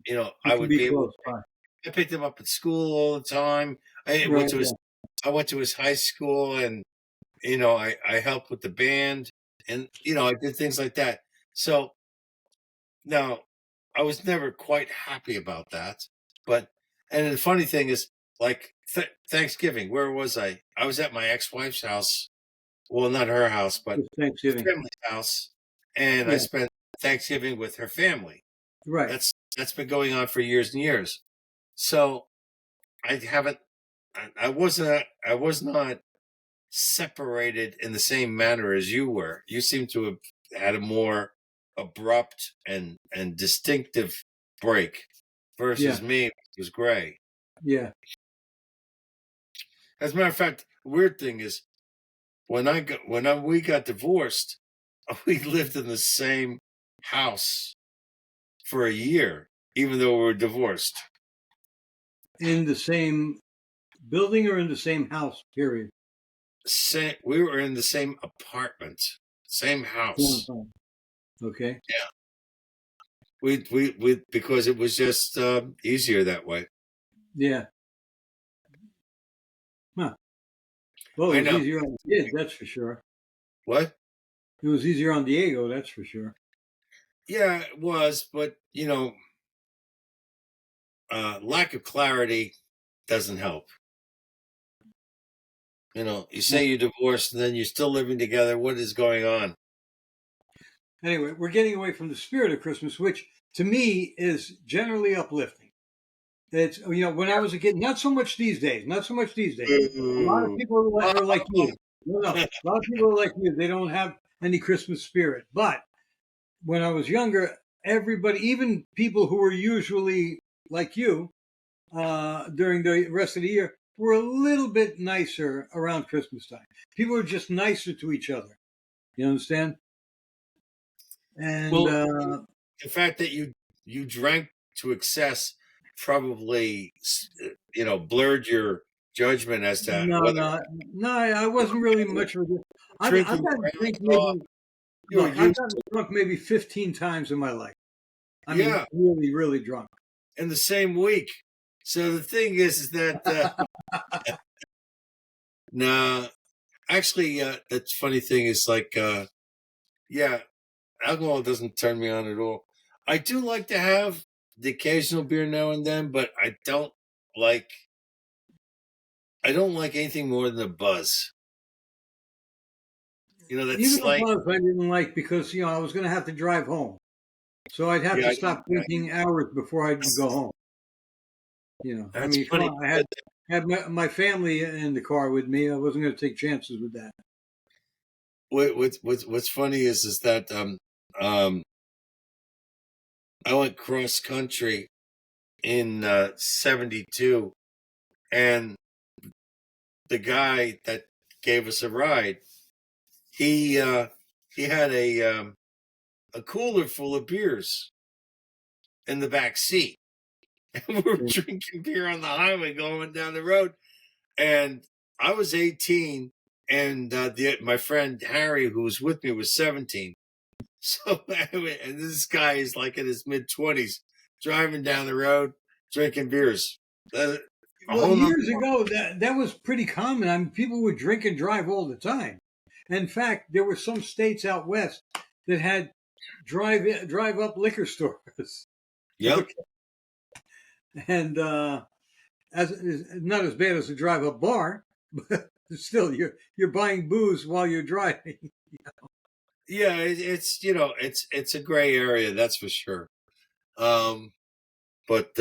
Speaker 2: You
Speaker 1: I
Speaker 2: can
Speaker 1: would
Speaker 2: be
Speaker 1: be able.
Speaker 2: close by.
Speaker 1: I picked him up at school all the time.
Speaker 2: Right. Yeah.
Speaker 1: I went to his high school, and I helped with the band, and I did things like that. So now I was never quite happy about that, but and the funny thing is, like Thanksgiving, where was I? I was at my ex-wife's house. Well, not her house, but
Speaker 2: It's Thanksgiving.
Speaker 1: family's house, and I
Speaker 2: Yeah.
Speaker 1: spent Thanksgiving with her family.
Speaker 2: Right.
Speaker 1: That's been going on for years and years. So I haven't. I was not separated in the same manner as you were. You seem to have had a more abrupt and distinctive break
Speaker 2: Yeah.
Speaker 1: versus me, which was gray.
Speaker 2: Yeah.
Speaker 1: As a matter of fact, the weird thing is we got divorced, we lived in the same house for a year, even though we were divorced.
Speaker 2: in the same building or in the same house? Period.
Speaker 1: We were in the same apartment, same house.
Speaker 2: Okay.
Speaker 1: Yeah. We because it was just easier that way.
Speaker 2: Yeah. Huh. Well,
Speaker 1: I
Speaker 2: it was
Speaker 1: know.
Speaker 2: easier on the kid, that's for sure.
Speaker 1: What?
Speaker 2: It was easier on Diego, that's for sure.
Speaker 1: Yeah, it was, but lack of clarity doesn't help. You say you're divorced and then you're still living together. What is going on?
Speaker 2: Anyway, we're getting away from the spirit of Christmas, which to me is generally uplifting. It's when I was a kid, not so much these days. Not so much these days. A lot of people are like you. No, a lot of people are like you. They don't have any Christmas spirit. But when I was younger, everybody, even people who were usually like you during the rest of the year, were a little bit nicer around Christmas time. People were just nicer to each other. You understand? And
Speaker 1: Well, the fact that you drank to excess probably blurred your judgment as to
Speaker 2: no,
Speaker 1: whether
Speaker 2: no, I wasn't really much of a. I've
Speaker 1: drinking
Speaker 2: gotten
Speaker 1: around
Speaker 2: drink
Speaker 1: off.
Speaker 2: maybe.
Speaker 1: You were
Speaker 2: Look, I've
Speaker 1: used
Speaker 2: gotten
Speaker 1: to
Speaker 2: drunk maybe 15 times in my life. I
Speaker 1: it.
Speaker 2: mean,
Speaker 1: Yeah,
Speaker 2: really, really drunk.
Speaker 1: in the same week. So the thing is that nah, actually, the funny thing is like yeah, alcohol doesn't turn me on at all. I do like to have the occasional beer now and then, but like I don't like anything more than a buzz. That
Speaker 2: Even the
Speaker 1: slight.
Speaker 2: buzz I didn't like because I was going to have to drive home, so I'd have
Speaker 1: Yeah,
Speaker 2: to stop drinking hours before I'd go home. I
Speaker 1: that's
Speaker 2: mean, come
Speaker 1: funny.
Speaker 2: on, I had my family in the car with me. I wasn't going to take chances with that.
Speaker 1: What's funny is that um I went cross country in '72, and the guy that gave us a ride, he had a cooler full of beers in the back seat, and we were drinking beer on the highway going down the road. And I was 18, and my friend Harry, who was with me, was 17. So anyway, and this guy is like in his mid-20s, driving down the road, drinking beers. A
Speaker 2: Well,
Speaker 1: whole nother
Speaker 2: years ago, that was pretty common. I mean, people would drink and drive all the time. In fact, there were some states out west that had drive up liquor stores.
Speaker 1: Yep.
Speaker 2: Okay. And as not as bad as a drive up bar, but still, you're buying booze while you're driving.
Speaker 1: Yeah, it's a gray area, that's for sure. But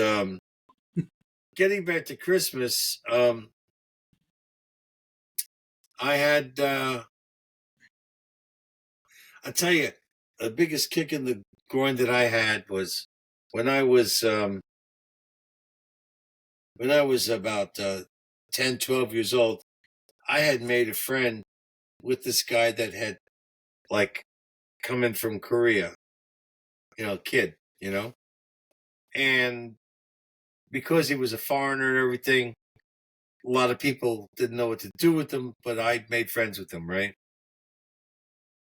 Speaker 1: getting back to Christmas, I had I tell you, the biggest kick in the groin that I had was when I was about 10, 12 years old. I had made a friend with this guy that had like come in from Korea, kid, and because he was a foreigner and everything, a lot of people didn't know what to do with him, but I made friends with him, right?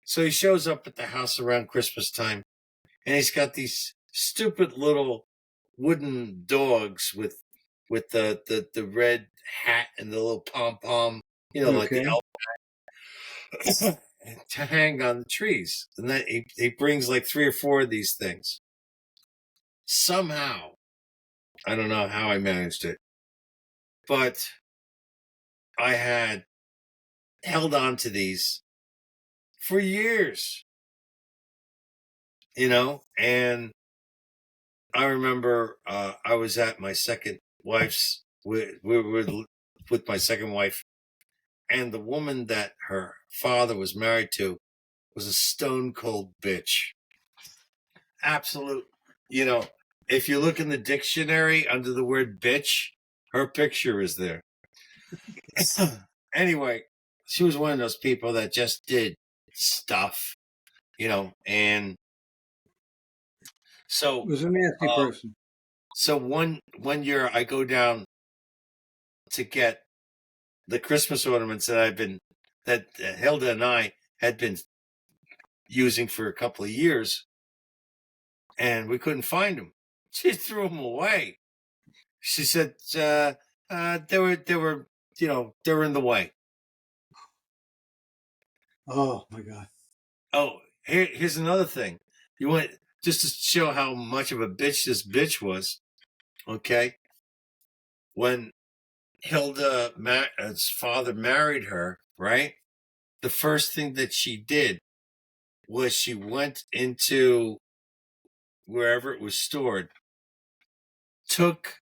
Speaker 1: So he shows up at the house around Christmas time, and he's got these stupid little wooden dogs with the red hat and the little pom pom, like the
Speaker 2: Okay.
Speaker 1: elf to hang on the trees. And that he brings like 3 or 4 of these things. Somehow, I don't know how I managed it, but I had held on to these for years, and I remember I was at my second wife's. We were with my second wife, and the woman that her father was married to was a stone cold bitch. Absolute. If you look in the dictionary under the word bitch, her picture is there. Anyway, she was one of those people that just did stuff, and so
Speaker 2: Was a nasty person.
Speaker 1: so one year I go down to get the Christmas ornaments that Hilda and I had been using for a couple of years, and we couldn't find them. She threw them away. She said they were they were in the way.
Speaker 2: Oh my God.
Speaker 1: Oh, here's another thing. You want just to show how much of a bitch this bitch was. Okay, when Hilda's father married her, right? The first thing that she did was she went into wherever it was stored, took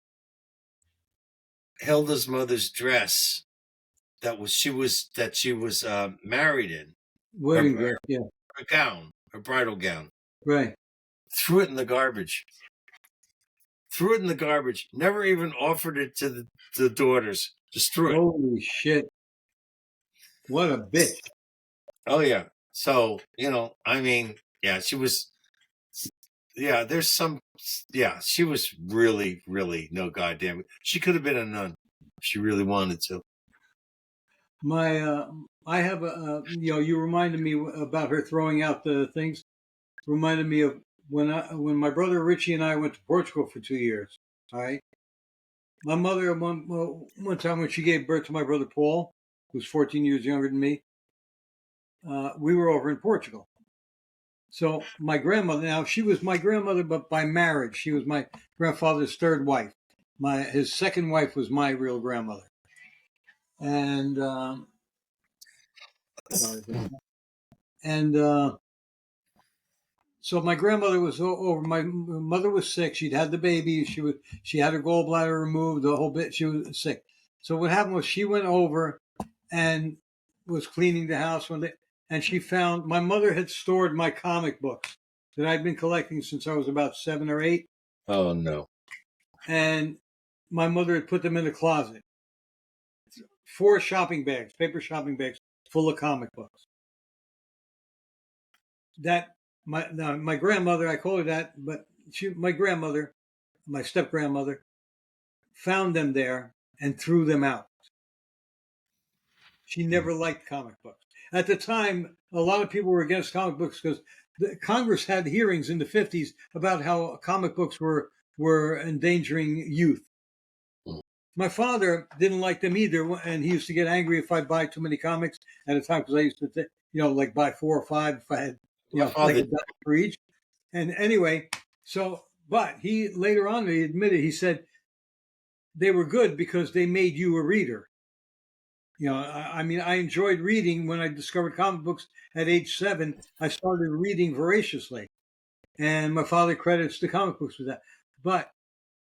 Speaker 1: Hilda's mother's dress she was married in,
Speaker 2: Wedding dress, yeah.
Speaker 1: her gown, her bridal gown,
Speaker 2: Right.
Speaker 1: threw it in the garbage. Threw it in the garbage. Never even offered it to the daughters. Just threw it.
Speaker 2: Holy shit. What a bitch.
Speaker 1: Oh yeah. So, I mean, yeah, she was. Yeah, there's some. Yeah, she was really, really no goddamn. She could have been a nun if she really wanted to.
Speaker 2: I have you reminded me about her throwing out the things. Reminded me of when my brother Richie and I went to Portugal for 2 years. All right. My mother, one time when she gave birth to my brother Paul, who's 14 years younger than me, we were over in Portugal. So my grandmother, now she was my grandmother, but by marriage, she was my grandfather's third wife. His second wife was my real grandmother. And so my grandmother was over. My mother was sick. She'd had the baby. She had her gallbladder removed. The whole bit. She was sick. So what happened was she went over and was cleaning the house one day, and she found my mother had stored my comic books that I'd been collecting since I was about 7 or 8.
Speaker 1: Oh no!
Speaker 2: And my mother had put them in the closet. 4 shopping bags, paper shopping bags, full of comic books. That my grandmother, I call her that, but my grandmother, my step grandmother, found them there and threw them out. She never liked comic books. At the time, a lot of people were against comic books because Congress had hearings in the 50s about how comic books were endangering youth. My father didn't like them either, and he used to get angry if I buy too many comics at a time because I used to, like buy 4 or 5 if I had, like a dozen for each. And anyway, but he later on he admitted, he said they were good because they made you a reader. I mean, I enjoyed reading when I discovered comic books at age 7. I started reading voraciously, and my father credits the comic books for that. But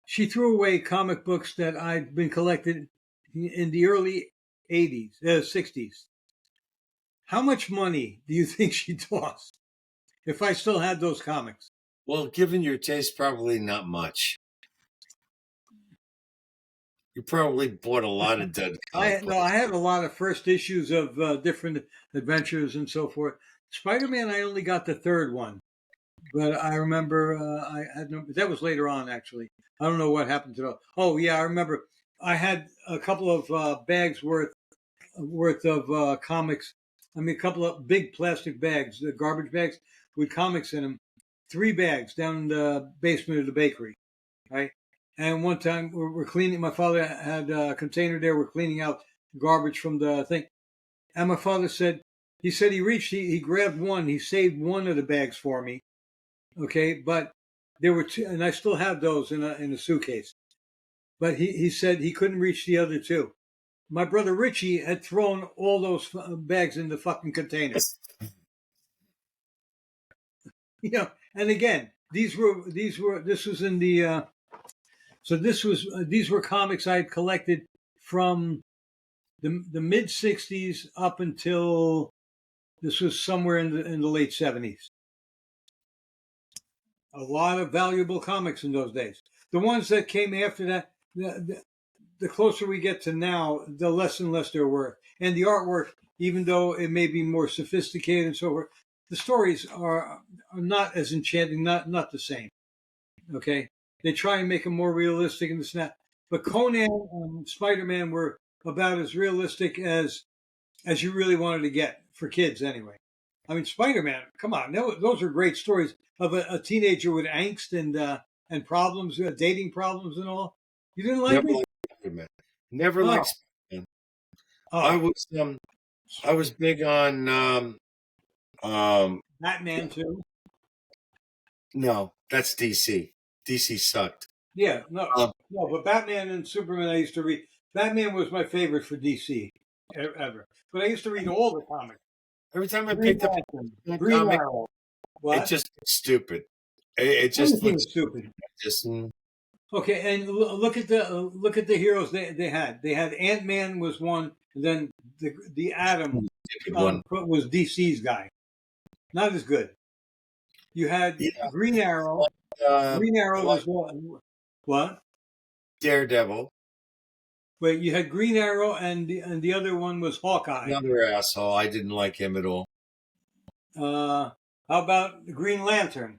Speaker 2: she threw away comic books that I'd been collected in the early 60s. How much money do you think she tossed if I still had those comics?
Speaker 1: Well, given your taste, probably not much. You probably bought a lot of dead comics.
Speaker 2: I had a lot of first issues of different adventures and so forth. Spider-Man, I only got the 3rd one, but I remember that was later on actually. I don't know what happened to those. Oh yeah, I remember. I had a couple of bags worth of comics. I mean, a couple of big plastic bags, the garbage bags with comics in them. 3 bags down in the basement of the bakery, right? And one time we're cleaning. My father had a container there. We're cleaning out garbage from the thing, and my father said, he grabbed one. He saved one of the bags for me. Okay, but there were 2, and I still have those in a suitcase. But he said he couldn't reach the other 2. My brother Richie had thrown all those bags in the fucking container. And again, these were comics I had collected from the mid 60s up until this was somewhere in the late 70s. A lot of valuable comics in those days. The ones that came after that, the closer we get to now, the less and less they're worth. And the artwork, even though it may be more sophisticated and so forth, the stories are not as enchanting, not the same. Okay, they try and make them more realistic and this and that. but Conan and Spider-Man were about as realistic as you really wanted to get for kids, anyway. I mean, Spider-Man, come on, those are great stories of a teenager with angst and problems, dating problems, and all. You didn't like
Speaker 1: Never
Speaker 2: it?
Speaker 1: liked Spider-Man. Never
Speaker 2: Oh,
Speaker 1: liked Spider-Man. I
Speaker 2: oh,
Speaker 1: was I was big on um
Speaker 2: Batman too.
Speaker 1: no, that's DC. DC sucked.
Speaker 2: Yeah, no,
Speaker 1: Um,
Speaker 2: no, but Batman and Superman, I used to read. Batman was my favorite for DC ever. But I used to read all the comics.
Speaker 1: every time I
Speaker 2: Green
Speaker 1: picked up
Speaker 2: Lantern,
Speaker 1: a
Speaker 2: Green
Speaker 1: comic,
Speaker 2: Arrow.
Speaker 1: it
Speaker 2: What?
Speaker 1: just looks stupid. It just
Speaker 2: Everything
Speaker 1: looks
Speaker 2: is stupid.
Speaker 1: just
Speaker 2: Okay, and look at the heroes they had. They had Ant Man was one, and then the Atom
Speaker 1: stupid one.
Speaker 2: was DC's guy. Not as good. You had
Speaker 1: Yeah,
Speaker 2: Green Arrow. Green
Speaker 1: I
Speaker 2: Arrow
Speaker 1: like
Speaker 2: was one. What?
Speaker 1: Daredevil.
Speaker 2: Wait, you had Green Arrow, and the other one was Hawkeye.
Speaker 1: Another asshole. I didn't like him at all.
Speaker 2: How about Green Lantern?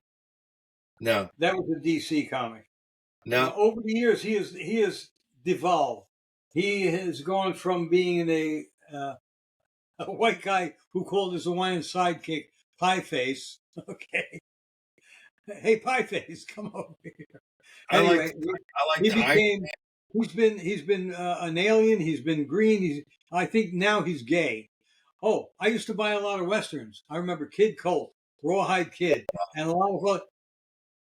Speaker 1: No,
Speaker 2: That was a DC comic.
Speaker 1: no.
Speaker 2: Over the years, he has devolved. He has gone from being a white guy who called his Hawaiian sidekick Pie Face. Okay, hey Pie Face, come over here.
Speaker 1: I like
Speaker 2: Anyway,
Speaker 1: I like
Speaker 2: he
Speaker 1: the Iron
Speaker 2: became. He's been an alien. He's been green. I think now he's gay. Oh, I used to buy a lot of westerns. I remember Kid Colt, Rawhide Kid, and a lot of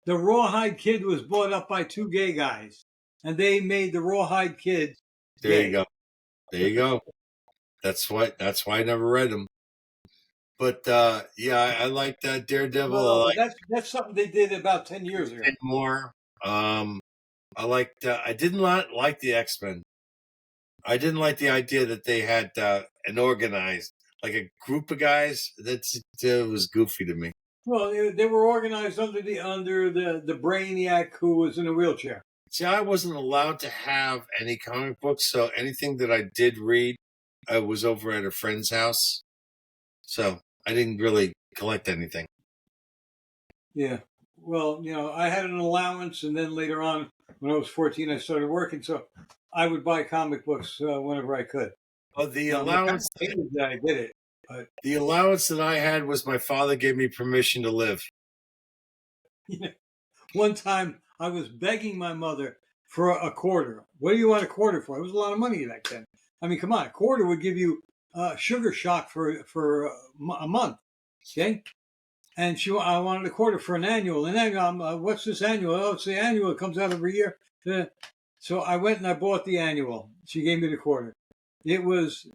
Speaker 2: the Rawhide Kid was bought up by two gay guys, and they made the Rawhide Kid
Speaker 1: There you
Speaker 2: gay.
Speaker 1: go. There you go. That's why I never read them. But yeah, I like that Daredevil. I
Speaker 2: No,
Speaker 1: like
Speaker 2: that's something they did about 10 years ago.
Speaker 1: more. I liked. I didn't like the X-Men. I didn't like the idea that they had an organized, like a group of guys. That was goofy to me.
Speaker 2: Well, they were organized under the Brainiac who was in a wheelchair.
Speaker 1: See, I wasn't allowed to have any comic books, so anything that I did read, I was over at a friend's house. So I didn't really collect anything.
Speaker 2: Yeah. Well, I had an allowance, and then later on, when I was 14, I started working, so I would buy comic books whenever I could.
Speaker 1: But the
Speaker 2: I
Speaker 1: allowance,
Speaker 2: hated that I did it, but
Speaker 1: the allowance that I had was my father gave me permission to live.
Speaker 2: one time I was begging my mother for a quarter. What do you want a quarter for? It was a lot of money back then. I mean, come on, a quarter would give you sugar shock for a month. Okay, and I wanted a quarter for an annual. An annual, what's this annual? Oh, it's the annual. It comes out every year. So I went and I bought the annual. She gave me the quarter. It was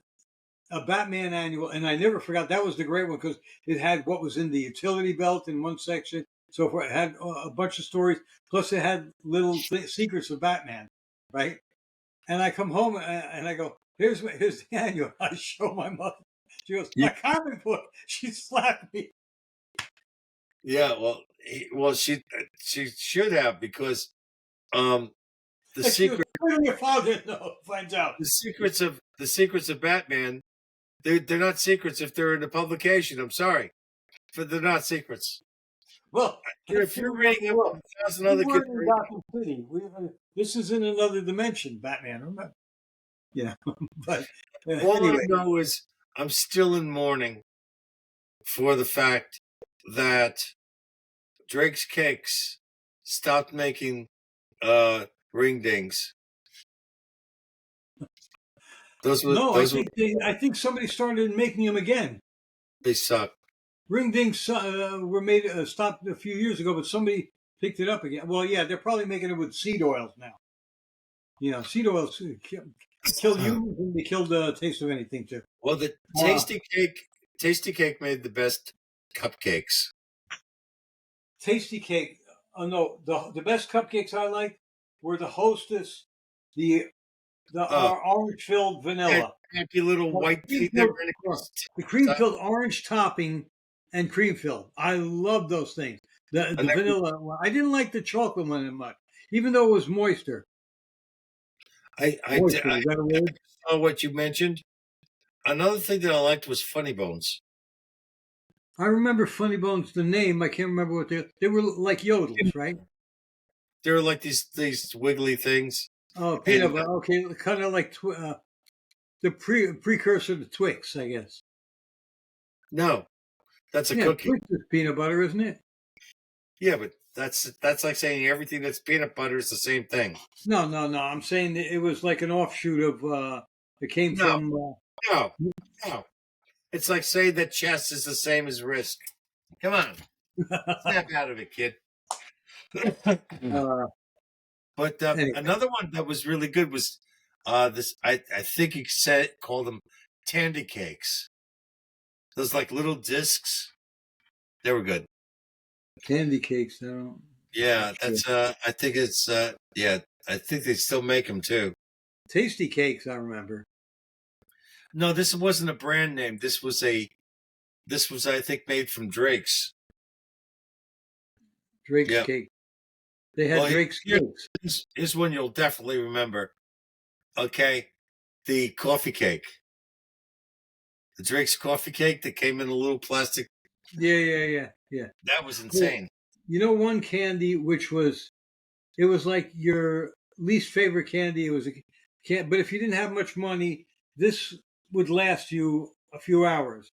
Speaker 2: a Batman annual, and I never forgot. That was the great one because it had what was in the utility belt in one section. So it had a bunch of stories. Plus, it had little secrets of Batman, right? And I come home and I go, here's the annual. I show my mother. She goes, my comic book. She slapped me.
Speaker 1: Yeah, well, she should have because the secret
Speaker 2: Your father finds out.
Speaker 1: the secrets of Batman they're not secrets if they're in a publication. I'm sorry, but they're not secrets.
Speaker 2: Well,
Speaker 1: If you're reading them, 1,000 other
Speaker 2: we're
Speaker 1: kids.
Speaker 2: in Gotham City. This is in another dimension, Batman. Remember? Yeah, but
Speaker 1: All
Speaker 2: anyway.
Speaker 1: I know is I'm still in mourning for the fact that Drake's Cakes stopped making ring dings.
Speaker 2: I think somebody started making them again.
Speaker 1: They suck.
Speaker 2: Ring dings were made stopped a few years ago, but somebody picked it up again. Well, yeah, they're probably making it with seed oils now. Seed oils kill humans, and they kill the taste of anything too.
Speaker 1: Well, the Tasty Cake made the best cupcakes.
Speaker 2: Tasty Cake. Oh no, the best cupcakes I like were the Hostess, the orange filled vanilla.
Speaker 1: Happy little white teeth.
Speaker 2: The cream filled orange topping and cream filled. I love those things. The vanilla one. I didn't like the chocolate one that much, even though it was moister.
Speaker 1: I saw what you mentioned. Another thing that I liked was Funny Bones.
Speaker 2: I remember Funny Bones, the name. I can't remember what they were like yodels, right?
Speaker 1: They were like these wiggly things.
Speaker 2: Oh,
Speaker 1: And
Speaker 2: peanut butter. Okay, kind of like the precursor to Twix, I guess.
Speaker 1: no, that's a
Speaker 2: Yeah,
Speaker 1: cookie.
Speaker 2: Twix is peanut butter, isn't it?
Speaker 1: Yeah, but that's like saying everything that's peanut butter is the same thing.
Speaker 2: No, no, no. I'm saying that it was like an offshoot of. It came
Speaker 1: No,
Speaker 2: from.
Speaker 1: no, no. It's like saying that chest is the same as wrist. Come on, snap out of it, kid.
Speaker 2: uh,
Speaker 1: But
Speaker 2: anyway,
Speaker 1: another one that was really good was this. I think he said called them Tandy cakes. Those like little discs. They were good.
Speaker 2: candy cakes. I don't.
Speaker 1: Yeah,
Speaker 2: Sure.
Speaker 1: that's. I think it's. Yeah, I think they still make them too.
Speaker 2: Tasty cakes. I remember.
Speaker 1: No, this wasn't a brand name. This was a. This was, I think, made from Drake's.
Speaker 2: Drake's
Speaker 1: Yeah.
Speaker 2: cake. They had
Speaker 1: Well,
Speaker 2: Drake's cakes.
Speaker 1: here's one you'll definitely remember. Okay, the coffee cake, the Drake's coffee cake that came in a little plastic.
Speaker 2: Yeah, yeah, yeah, yeah.
Speaker 1: That was
Speaker 2: Well,
Speaker 1: insane.
Speaker 2: you know, one candy which was, it was like your least favorite candy. It was a can, but if you didn't have much money, this would last you a few hours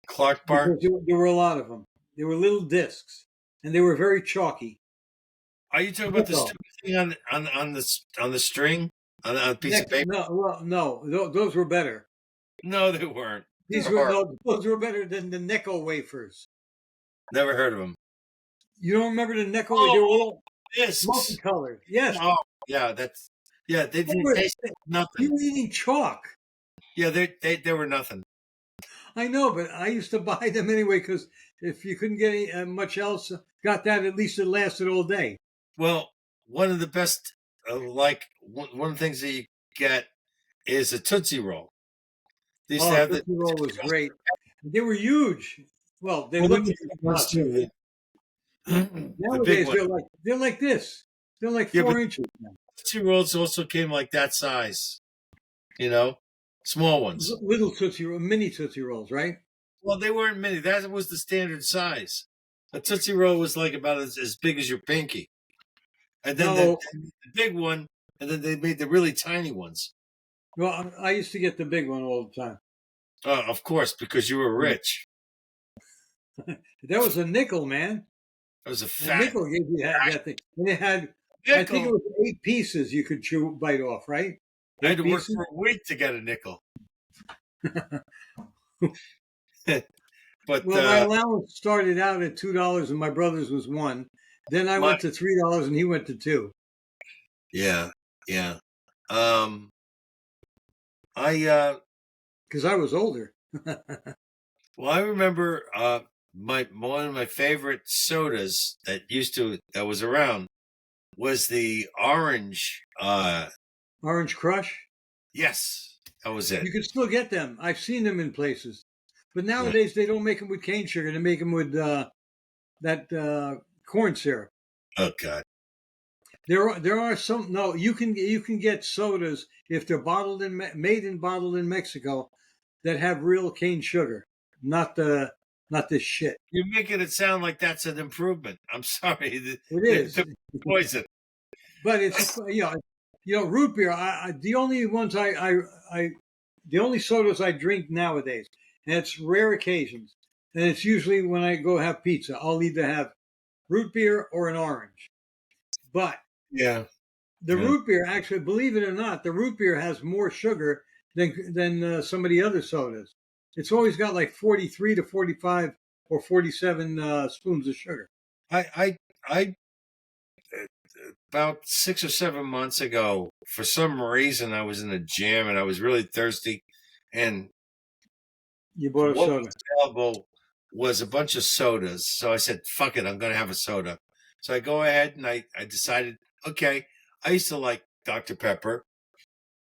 Speaker 1: Clark bar.
Speaker 2: because there were a lot of them. They were little discs, and they were very chalky.
Speaker 1: Are you talking about the
Speaker 2: Necco.
Speaker 1: stupid thing on the string on a piece of paper?
Speaker 2: No, well, no, those were better.
Speaker 1: No, they weren't.
Speaker 2: These
Speaker 1: They're
Speaker 2: were
Speaker 1: horrible.
Speaker 2: no, those were better than the Necco wafers.
Speaker 1: Never heard of them.
Speaker 2: You don't remember the Necco?
Speaker 1: Oh,
Speaker 2: They were all
Speaker 1: discs.
Speaker 2: multicolored. Yes,
Speaker 1: Oh, yeah, that's yeah. They
Speaker 2: they
Speaker 1: didn't
Speaker 2: were,
Speaker 1: taste
Speaker 2: you
Speaker 1: nothing.
Speaker 2: were eating chalk.
Speaker 1: Yeah, they were nothing.
Speaker 2: I know, but I used to buy them anyway because if you couldn't get any, much else, got that, at least it lasted all day.
Speaker 1: Well, one of the best, like one of the things that you get is a Tootsie Roll. They used to
Speaker 2: Oh,
Speaker 1: have
Speaker 2: Tootsie Roll was great. They were huge. Well, they
Speaker 1: well,
Speaker 2: looked
Speaker 1: the big ones too. The big
Speaker 2: nowadays.
Speaker 1: one.
Speaker 2: They're like this. They're like
Speaker 1: Yeah, but
Speaker 2: 4 inches now.
Speaker 1: Tootsie Rolls also came like that size. You know, small ones.
Speaker 2: Little Tootsie Roll, mini Tootsie Rolls, right?
Speaker 1: Well, they weren't many. That was the standard size. A Tootsie Roll was like about as big as your pinky. And then
Speaker 2: No,
Speaker 1: the big one, and then they made the really tiny ones.
Speaker 2: well, I used to get the big one all the time.
Speaker 1: Of course, because you were rich.
Speaker 2: That was a nickel, man.
Speaker 1: It was a
Speaker 2: A
Speaker 1: fat
Speaker 2: nickel gave you that thing, and it had. I think it
Speaker 1: nickel.
Speaker 2: was 8 pieces you could bite off, right?
Speaker 1: I had
Speaker 2: Eight
Speaker 1: to work
Speaker 2: pieces.
Speaker 1: for a week to get a nickel. But
Speaker 2: Well, my allowance started out at $2, and my brother's was $1. Then I
Speaker 1: my
Speaker 2: went to $3, and he went to $2.
Speaker 1: yeah, yeah. Um, I
Speaker 2: Because I was older.
Speaker 1: well, I remember my one of my favorite sodas that was around was the orange.
Speaker 2: Orange Crush.
Speaker 1: Yes, that was it.
Speaker 2: You can still get them. I've seen them in places, but
Speaker 1: Yeah.
Speaker 2: nowadays they don't make them with cane sugar. They make them with that corn syrup.
Speaker 1: Oh God.
Speaker 2: There are some. No, you can get sodas if they're made and bottled in Mexico that have real cane sugar, not this shit.
Speaker 1: You're making it sound like that's an improvement. I'm sorry.
Speaker 2: It is.
Speaker 1: The poison.
Speaker 2: But it's root beer. The only ones the only sodas I drink nowadays, and it's rare occasions, and it's usually when I go have pizza. I'll either have root beer or an orange. But
Speaker 1: Yeah.
Speaker 2: the
Speaker 1: Yeah.
Speaker 2: root beer, actually, believe it or not, the root beer has more sugar than some of the other sodas. It's always got like 43 to 45 or 47 spoons of sugar.
Speaker 1: I about 6 or 7 months ago, for some reason, I was in a jam and I was really thirsty, and
Speaker 2: You bought a
Speaker 1: what
Speaker 2: soda.
Speaker 1: was available was a bunch of sodas. So I said, "Fuck it, I'm going to have a soda." So I go ahead and I decided, okay, I used to like Dr. Pepper.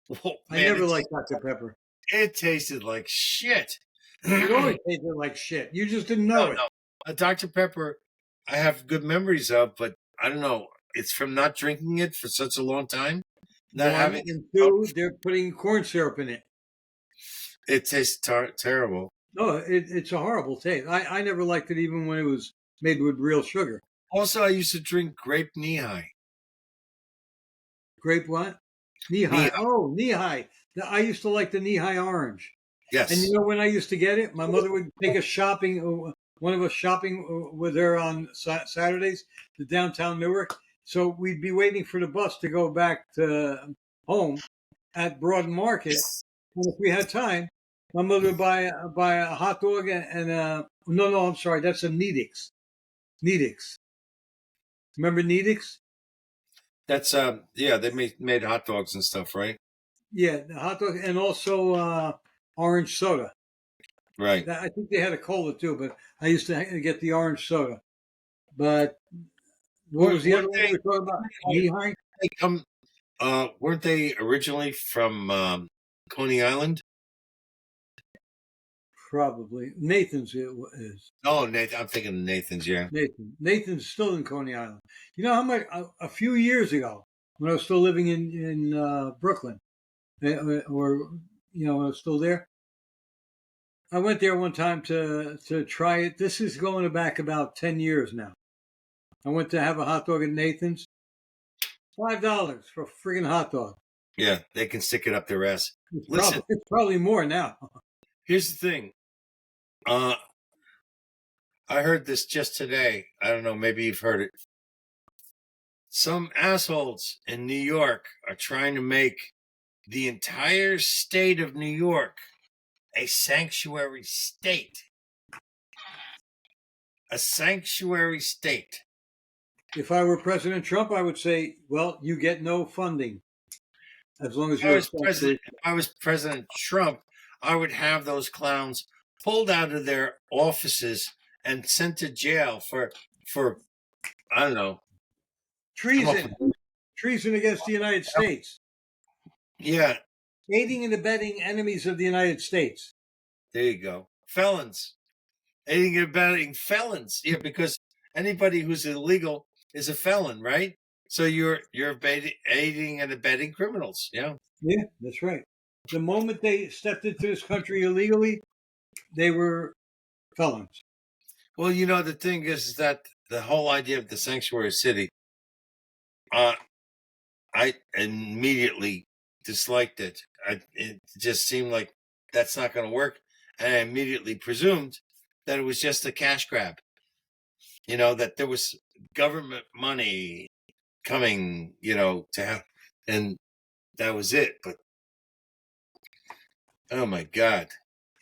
Speaker 1: Well,
Speaker 2: I
Speaker 1: man,
Speaker 2: never liked Dr. Pepper.
Speaker 1: it tasted like shit.
Speaker 2: It always tasted like shit. You just didn't know
Speaker 1: No,
Speaker 2: it.
Speaker 1: no. Dr. Pepper, I have good memories of, but I don't know. It's from not drinking it for such a long time, not
Speaker 2: One
Speaker 1: having
Speaker 2: and two, they're putting corn syrup in it.
Speaker 1: it tastes terrible.
Speaker 2: No, it's a horrible taste. I never liked it even when it was made with real sugar.
Speaker 1: Also, I used to drink grape knee high.
Speaker 2: Grape what? Knee
Speaker 1: Knee
Speaker 2: high.
Speaker 1: high.
Speaker 2: Oh, knee high. I used to like the knee high orange. And you
Speaker 1: Yes.
Speaker 2: know when I used to get it? My mother would take us shopping, one of us shopping with her on Saturdays to downtown Newark. So we'd be waiting for the bus to go back to home at Broad Market. And if we had time, my mother would buy a hot dog and no, I'm sorry, that's a Needix. Needix. Remember Needix?
Speaker 1: That's yeah, they made hot dogs and stuff, right?
Speaker 2: Yeah, the hot dog and also orange soda.
Speaker 1: Right.
Speaker 2: I think they had a cola too, but I used to get the orange soda. But what was the other
Speaker 1: Weren't
Speaker 2: one we were talking about? Knee high?
Speaker 1: they come weren't they originally from Coney Island?
Speaker 2: Probably. Nathan's it is.
Speaker 1: Oh, Nathan, I'm thinking of Nathan's, yeah.
Speaker 2: Nathan's still in Coney Island. You know how much? A few years ago, when I was still living in Brooklyn, or when I was still there, I went there one time to try it. This is going back about 10 years now. I went to have a hot dog at Nathan's. $5 for a friggin' hot dog.
Speaker 1: Yeah, they can stick it up their ass.
Speaker 2: It's probably more now.
Speaker 1: Here's the thing. I heard this just today. I don't know, maybe you've heard it. Some assholes in New York are trying to make the entire state of New York a sanctuary state. A sanctuary state.
Speaker 2: If I were President Trump, I would say, well, you get no funding. As long as you're
Speaker 1: If I was President Trump, I would have those clowns pulled out of their offices and sent to jail for I don't know.
Speaker 2: Treason against the United States.
Speaker 1: Yeah.
Speaker 2: Aiding and abetting enemies of the United States.
Speaker 1: There you go. Felons. Aiding and abetting felons. Yeah, because anybody who's illegal is a felon, right? So you're aiding and abetting criminals. Yeah.
Speaker 2: Yeah, that's right. The moment they stepped into this country illegally, they were felons.
Speaker 1: Well, the thing is that the whole idea of the sanctuary city, I immediately disliked it. It just seemed like that's not going to work. And I immediately presumed that it was just a cash grab. That there was government money coming, to have, and that was it. But, oh my God.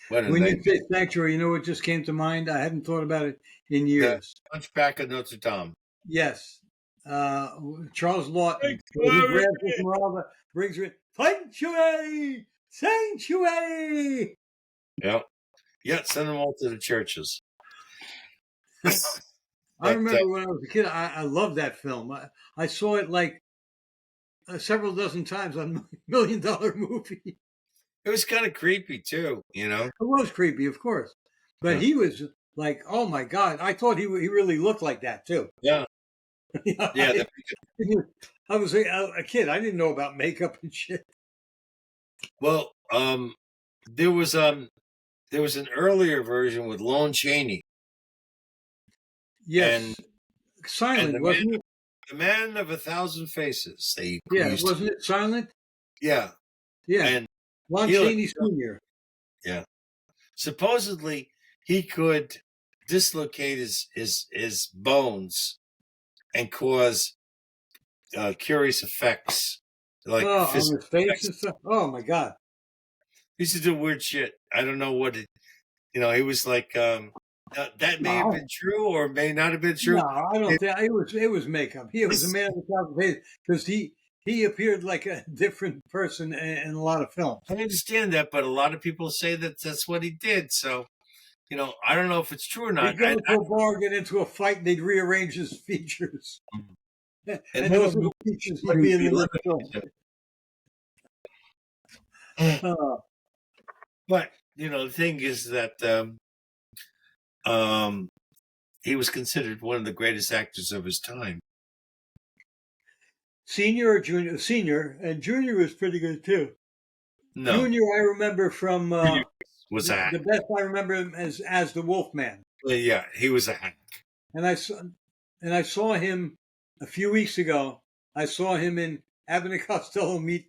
Speaker 2: When you say sanctuary, you know what just came to mind? I hadn't thought about it in years.
Speaker 1: The Hunchback of Notre Dame.
Speaker 2: Yes. Charles Lawton. He grabs Esmeralda, brings her in. Sanctuary! Sanctuary!
Speaker 1: Yep. Yeah, send them all to the churches.
Speaker 2: I remember when I was a kid, I loved that film. I saw it like several dozen times on $1 Million Movie.
Speaker 1: It was kind of creepy too,
Speaker 2: It was creepy, of course. But he was like, oh my God. I thought he really looked like that too.
Speaker 1: Yeah. Yeah.
Speaker 2: I was a kid. I didn't know about makeup and shit.
Speaker 1: Well, there was an earlier version with Lon Chaney.
Speaker 2: Yes. Silent, wasn't it?
Speaker 1: The Man of 1,000 Faces.
Speaker 2: Wasn't it silent?
Speaker 1: Yeah.
Speaker 2: Yeah.
Speaker 1: And
Speaker 2: Lon Chaney Sr.
Speaker 1: Yeah. Supposedly he could dislocate his bones and cause curious effects. Like
Speaker 2: on his face and stuff. Oh my God.
Speaker 1: He used to do weird shit. I don't know what it, he was like, that may have been true or may not have been true.
Speaker 2: No, I don't think it was makeup. He was a man of 1,000 faces because he appeared like a different person in a lot of films.
Speaker 1: I understand that, but a lot of people say that that's what he did. So, I don't know if it's true or not.
Speaker 2: He'd go into a bar, get into a fight, and they'd rearrange his features. And those little features he'd be in the film.
Speaker 1: But, the thing is that he was considered one of the greatest actors of his time.
Speaker 2: Senior or junior? Senior, and junior was pretty good too.
Speaker 1: No.
Speaker 2: Junior, I remember from
Speaker 1: was a hack.
Speaker 2: The best I remember him as the Wolfman.
Speaker 1: Yeah, he was a hack.
Speaker 2: And I saw him a few weeks ago. I saw him in Abbott and Costello Meet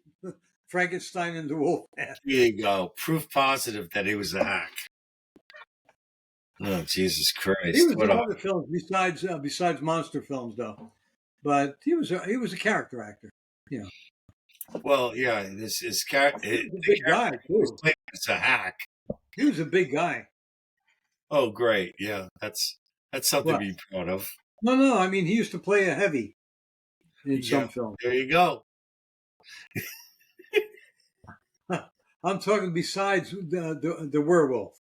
Speaker 2: Frankenstein and the Wolfman.
Speaker 1: There you go. Proof positive that he was a hack. Oh, Jesus
Speaker 2: He
Speaker 1: Christ!
Speaker 2: was
Speaker 1: What
Speaker 2: in
Speaker 1: a
Speaker 2: other films besides monster films, though. But he was a character actor. Yeah,
Speaker 1: well, yeah. This is
Speaker 2: he was a big guy too.
Speaker 1: it's a hack.
Speaker 2: He was a big guy.
Speaker 1: Oh, great. Yeah, that's something to
Speaker 2: What?
Speaker 1: be proud of.
Speaker 2: No. I mean, he used to play a heavy in
Speaker 1: Yeah,
Speaker 2: some films.
Speaker 1: there you go.
Speaker 2: I'm talking besides the werewolf,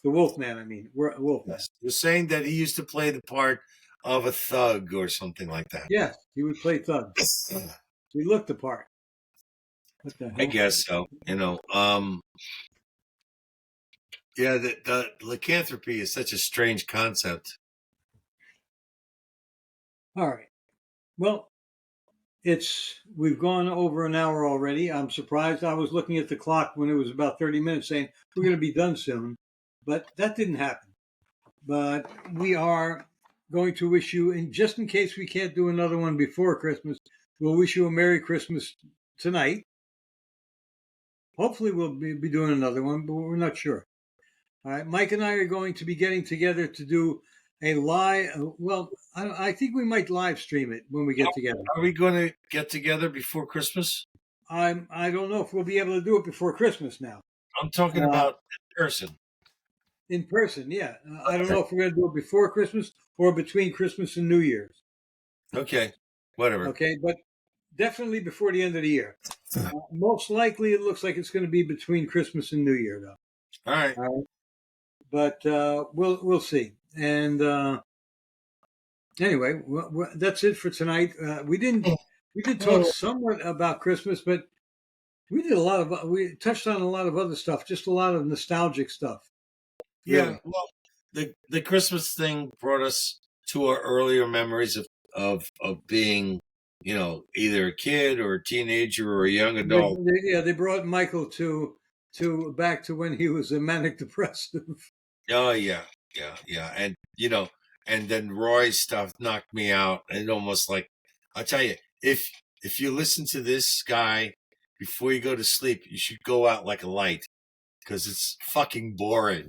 Speaker 2: the Wolfman. I mean, Wolfman.
Speaker 1: Yes. You're saying that he used to play the part of a thug or something like that.
Speaker 2: Yes, he would play thug. He looked the part. What the hell?
Speaker 1: I guess so. Yeah, the lycanthropy is such a strange concept.
Speaker 2: All right. Well, we've gone over an hour already. I'm surprised. I was looking at the clock when it was about 30 minutes saying we're going to be done soon, but that didn't happen. But we are going to wish you, and just in case we can't do another one before Christmas, we'll wish you a Merry Christmas tonight. Hopefully we'll be doing another one, but we're not sure. All right. Mike and I are going to be getting together to do a live. Well, I think we might live stream it when we get together.
Speaker 1: Are we going to get together before Christmas?
Speaker 2: I don't know if we'll be able to do it before Christmas now.
Speaker 1: I'm talking about in person.
Speaker 2: In person, yeah. I don't know if we're going to do it before Christmas or between Christmas and New Year's.
Speaker 1: Okay, whatever.
Speaker 2: Okay, but definitely before the end of the year. Most likely, it looks like it's going to be between Christmas and New Year, though.
Speaker 1: All right.
Speaker 2: But we'll see. And anyway, that's it for tonight. We did talk somewhat about Christmas, but we touched on a lot of other stuff, just a lot of nostalgic stuff.
Speaker 1: Yeah.
Speaker 2: Really.
Speaker 1: Well, the Christmas thing brought us to our earlier memories of being, either a kid or a teenager or a young adult.
Speaker 2: They brought Michael to back to when he was a manic depressive.
Speaker 1: Oh yeah, and and then Roy's stuff knocked me out. And almost like, I'll tell you, if you listen to this guy before you go to sleep, you should go out like a light because it's fucking boring.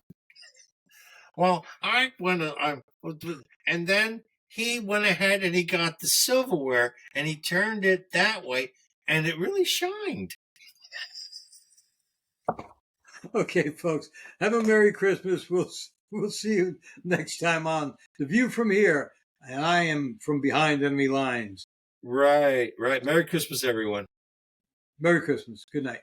Speaker 1: Well, and then he went ahead and he got the silverware and he turned it that way, and it really shined.
Speaker 2: Okay, folks, have a Merry Christmas. We'll see you next time on The View from Here, and I am from behind enemy lines.
Speaker 1: Right. Merry Christmas, everyone.
Speaker 2: Merry Christmas. Good night.